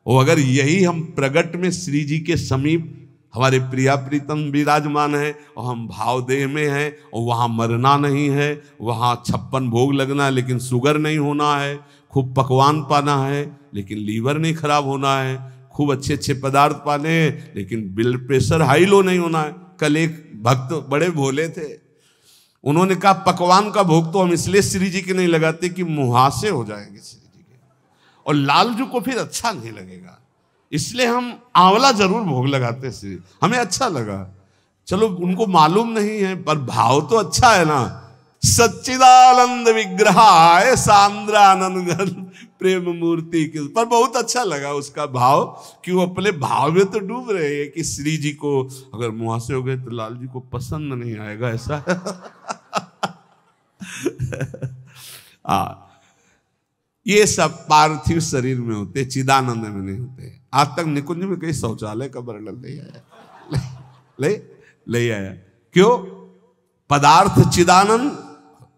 और अगर यही हम प्रगट में श्री जी के समीप हमारे प्रिया प्रीतम विराजमान है और हम भाव देह में हैं, और वहाँ मरना नहीं है, वहाँ 56 भोग लगना है लेकिन शुगर नहीं होना है, खूब पकवान पाना है लेकिन लीवर नहीं खराब होना है, खूब अच्छे अच्छे पदार्थ पाने हैं लेकिन ब्लड प्रेशर हाई लो नहीं होना है। कल एक भक्त बड़े भोले थे, उन्होंने कहा पकवान का भोग तो हम इसलिए श्री जी के नहीं लगाते कि मुहासे हो जाएंगे श्री जी के, और लालजू को फिर अच्छा नहीं लगेगा, इसलिए हम आंवला जरूर भोग लगाते श्री, हमें अच्छा लगा। चलो उनको मालूम नहीं है पर भाव तो अच्छा है ना। सच्चिदानंद विग्रहाय सांद्रानंद घन प्रेम मूर्ति के, पर बहुत अच्छा लगा उसका भाव कि वो अपने भाव में तो डूब रहे हैं कि श्री जी को अगर मुहासे हो गए तो लाल जी को पसंद नहीं आएगा, ऐसा ये सब पार्थिव शरीर में होते, चिदानंद में नहीं होते। आज तक निकुंज में कहीं शौचालय का वर्णन नहीं आया, ले आया। क्यों? पदार्थ चिदानंद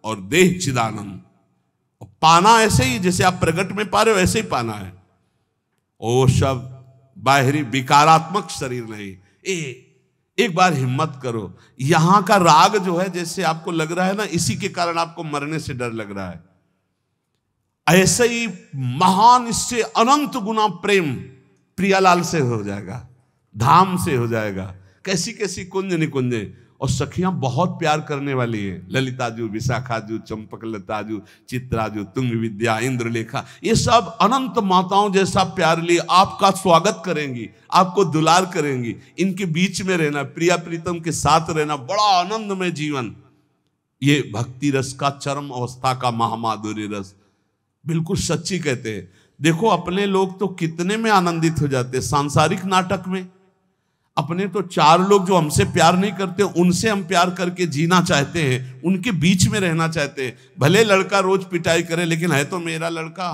और देह चिदानंद, और पाना ऐसे ही जैसे आप प्रगट में पा रहे हो ऐसे ही पाना है। ओ सब बाहरी विकारात्मक शरीर नहीं। एक बार हिम्मत करो, यहां का राग जो है जैसे आपको लग रहा है ना, इसी के कारण आपको मरने से डर लग रहा है, ऐसे ही महान इससे अनंत गुना प्रेम प्रियालाल से हो जाएगा, धाम से हो जाएगा। कैसी कैसी कुंज निकुंजे, और सखियां बहुत प्यार करने वाली है, ललिताजू, विशाखाजू, चंपकलताजू, चित्राजू, तुंग विद्या, इंद्रलेखा, ये सब अनंत माताओं जैसा प्यार लिए आपका स्वागत करेंगी, आपको दुलार करेंगी। इनके बीच में रहना, प्रिया प्रीतम के साथ रहना, बड़ा आनंद में जीवन, ये भक्ति रस का चरम अवस्था का महामाधुर्य रस। बिल्कुल सच्ची कहते हैं। देखो अपने लोग तो कितने में आनंदित हो जाते हैं सांसारिक नाटक में, अपने तो 4 लोग जो हमसे प्यार नहीं करते उनसे हम प्यार करके जीना चाहते हैं, उनके बीच में रहना चाहते हैं। भले लड़का रोज पिटाई करे लेकिन है तो मेरा लड़का,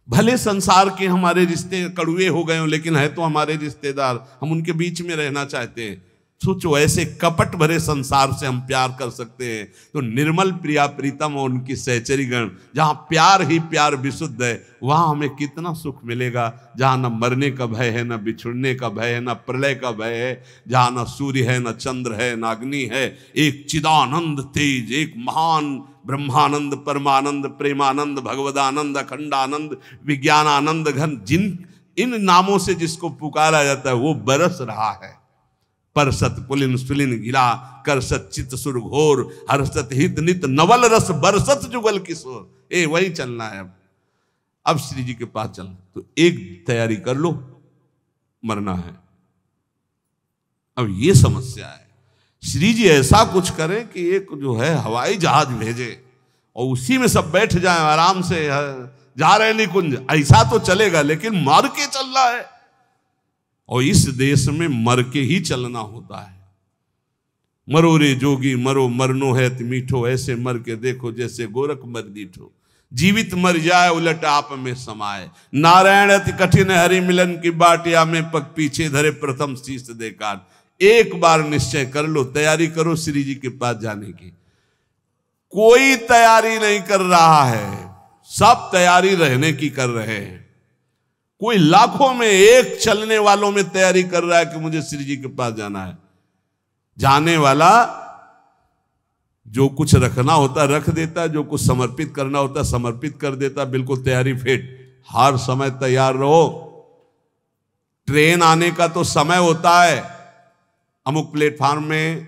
भले संसार के हमारे रिश्ते कड़ुए हो गए हो लेकिन है तो हमारे रिश्तेदार, हम उनके बीच में रहना चाहते हैं। सोचो ऐसे कपट भरे संसार से हम प्यार कर सकते हैं तो निर्मल प्रिया प्रीतम और उनकी सहचरी गण, जहां प्यार ही प्यार विशुद्ध है, वहां हमें कितना सुख मिलेगा। जहां न मरने का भय है, न बिछुड़ने का भय है, न प्रलय का भय है, जहां न सूर्य है, न चंद्र है, न अग्नि है, एक चिदानंद तेज, एक महान ब्रह्मानंद, परमानंद, प्रेमानंद, भगवदानंद, अखंडानंद, विज्ञानानंद घन, जिन इन नामों से जिसको पुकारा जाता है वो बरस रहा है। परसत पुलिन सुलिन गिरा, करसत चित सुर घोर, हर्षत हित नित नवल रस बरसत जुगल किशोर। वही चलना है। अब श्री जी के पास चलना, तो एक तैयारी कर लो, मरना है। अब ये समस्या है, श्री जी ऐसा कुछ करें कि एक जो है हवाई जहाज भेजे और उसी में सब बैठ जाएं आराम से, जा रहे निकुंज, ऐसा तो चलेगा लेकिन मर के चलना है। और इस देश में मर के ही चलना होता है। मरो रे जोगी मरो, मरनो है मीठो, ऐसे मर के देखो जैसे गोरख मर दीठो। जीवित मर जाए उलट आप में समाये, नारायण अति कठिन हरि मिलन की बाटिया में पग पीछे धरे प्रथम शीश दे काट। एक बार निश्चय कर लो, तैयारी करो श्री जी के पास जाने की। कोई तैयारी नहीं कर रहा है, सब तैयारी रहने की कर रहे हैं। कोई लाखों में एक चलने वालों में तैयारी कर रहा है कि मुझे श्री जी के पास जाना है। जाने वाला जो कुछ रखना होता रख देता, जो कुछ समर्पित करना होता समर्पित कर देता, बिल्कुल तैयारी फिट, हर समय तैयार रहो। ट्रेन आने का तो समय होता है, अमुक प्लेटफार्म में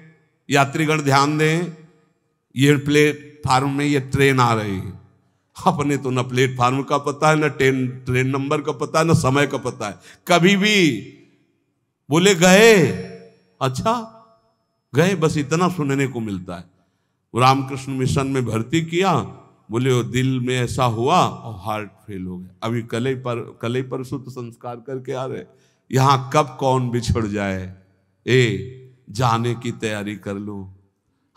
यात्रीगण ध्यान दें, ये प्लेटफार्म में ये ट्रेन आ रही है। अपने तो न प्लेटफार्म का पता है, न ट्रेन नंबर का पता है, न समय का पता है। कभी भी बोले गए, अच्छा गए, बस इतना सुनने को मिलता है। रामकृष्ण मिशन में भर्ती किया, बोले वो दिल में ऐसा हुआ और हार्ट फेल हो गया। अभी कल ही परसों तो संस्कार करके आ रहे। यहां कब कौन बिछड़ जाए, जाने की तैयारी कर लो।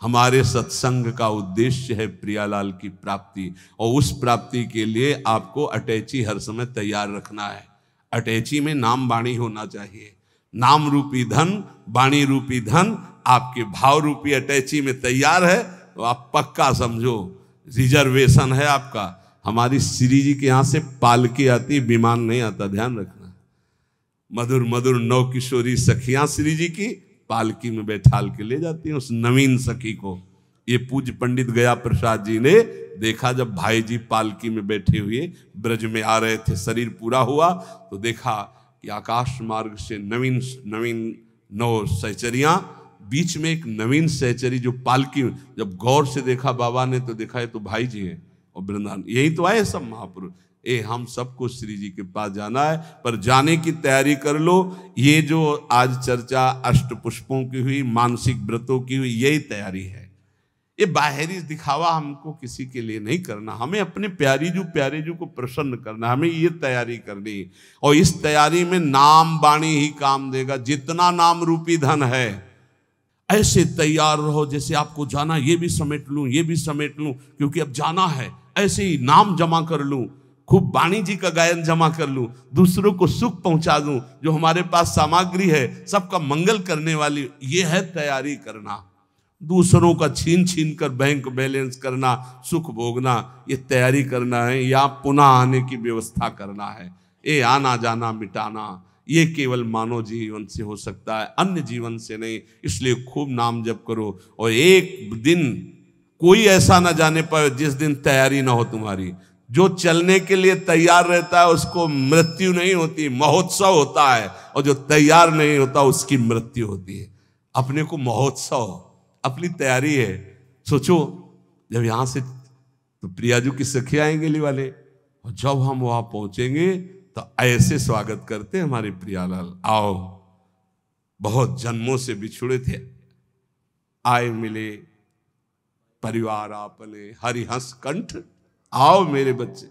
हमारे सत्संग का उद्देश्य है प्रियालाल की प्राप्ति, और उस प्राप्ति के लिए आपको अटैची हर समय तैयार रखना है। अटैची में नाम वाणी होना चाहिए। नाम रूपी धन, वाणी रूपी धन आपके भाव रूपी अटैची में तैयार है तो आप पक्का समझो रिजर्वेशन है आपका। हमारी श्री जी के यहाँ से पालकी आती, विमान नहीं आता, ध्यान रखना। मधुर मधुर नौ किशोरी सखियां श्री जी की पालकी में बैठाल के ले जाती हैं उस नवीन सखी को। ये पूज्य पंडित गया प्रसाद जी ने देखा, जब भाई जी पालकी में बैठे हुए ब्रज में आ रहे थे, शरीर पूरा हुआ तो देखा कि आकाश मार्ग से नवीन नवीन 9 सहचरियां, बीच में एक नवीन सहचरी जो पालकी, जब गौर से देखा बाबा ने तो देखा ये तो भाई जी हैं और वृंदावन, यही तो आए सब महापुरुष। हम सबको श्री जी के पास जाना है, पर जाने की तैयारी कर लो। ये जो आज चर्चा अष्ट पुष्पों की हुई, मानसिक व्रतों की हुई, यही तैयारी है। ये बाहरी दिखावा हमको किसी के लिए नहीं करना, हमें अपने प्यारे जू को प्रसन्न करना, हमें ये तैयारी करनी। और इस तैयारी में नाम वाणी ही काम देगा। जितना नाम रूपी धन है, ऐसे तैयार रहो जैसे आपको जाना, ये भी समेट लूं, ये भी समेट लूं, क्योंकि अब जाना है। ऐसे ही नाम जमा कर लूं, खूब वाणी जी का गायन जमा कर लूं, दूसरों को सुख पहुंचा दूं, जो हमारे पास सामग्री है सबका मंगल करने वाली, ये है तैयारी करना। दूसरों का छीन छीन कर बैंक बैलेंस करना, सुख भोगना, ये तैयारी करना है। या पुनः आने की व्यवस्था करना है। ये आना जाना मिटाना, ये केवल मानव जीवन से हो सकता है, अन्य जीवन से नहीं। इसलिए खूब नाम जप करो। और एक दिन कोई ऐसा ना जाने पाए जिस दिन तैयारी ना हो तुम्हारी। जो चलने के लिए तैयार रहता है उसको मृत्यु नहीं होती, महोत्सव होता है। और जो तैयार नहीं होता उसकी मृत्यु होती है। अपने को महोत्सव, अपनी तैयारी है। सोचो जब यहां से तो प्रियाजू की सखी आएंगे ली वाले, और जब हम वहां पहुंचेंगे तो ऐसे स्वागत करते हमारे प्रियालाल, आओ बहुत जन्मों से बिछुड़े थे, आए मिले परिवार आपने, हरिहंस कंठ, आओ मेरे बच्चे,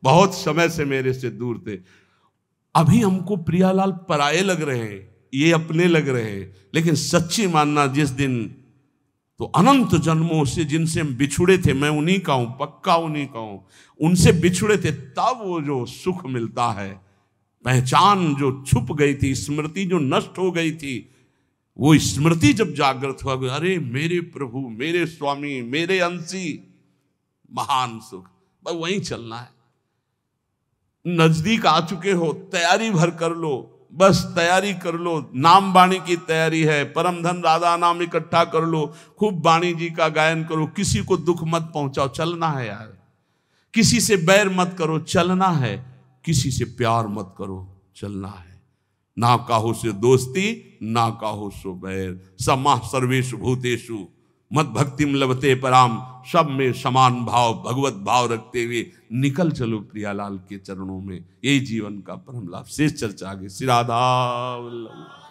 बहुत समय से मेरे से दूर थे। अभी हमको प्रियालाल पराये लग रहे हैं, ये अपने लग रहे हैं। लेकिन सच्ची मानना, जिस दिन तो अनंत जन्मों से जिनसे हम बिछुड़े थे, मैं उन्हीं का हूं, पक्का उन्हीं का हूं, उनसे बिछुड़े थे, तब वो जो सुख मिलता है, पहचान जो छुप गई थी, स्मृति जो नष्ट हो गई थी, वो स्मृति जब जागृत हुआ, अरे मेरे प्रभु, मेरे स्वामी, मेरे अंशी, महान सुख। बस वहीं चलना है। नजदीक आ चुके हो, तैयारी भर कर लो, बस तैयारी कर लो। नाम वाणी की तैयारी है, परम धन राधा नाम इकट्ठा कर लो, खूब वाणी जी का गायन करो, किसी को दुख मत पहुंचाओ, चलना है यार। किसी से बैर मत करो, चलना है। किसी से प्यार मत करो, चलना है। ना काहू से दोस्ती, ना काहू सो बैर, समाह सर्वेषु भूतेषु मत भक्तिम लभते पराम। सब में समान भाव, भगवत भाव रखते हुए निकल चलो प्रियालाल के चरणों में। यही जीवन का परम लाभ। शेष चर्चा आगे। श्री राधा वल्लभ।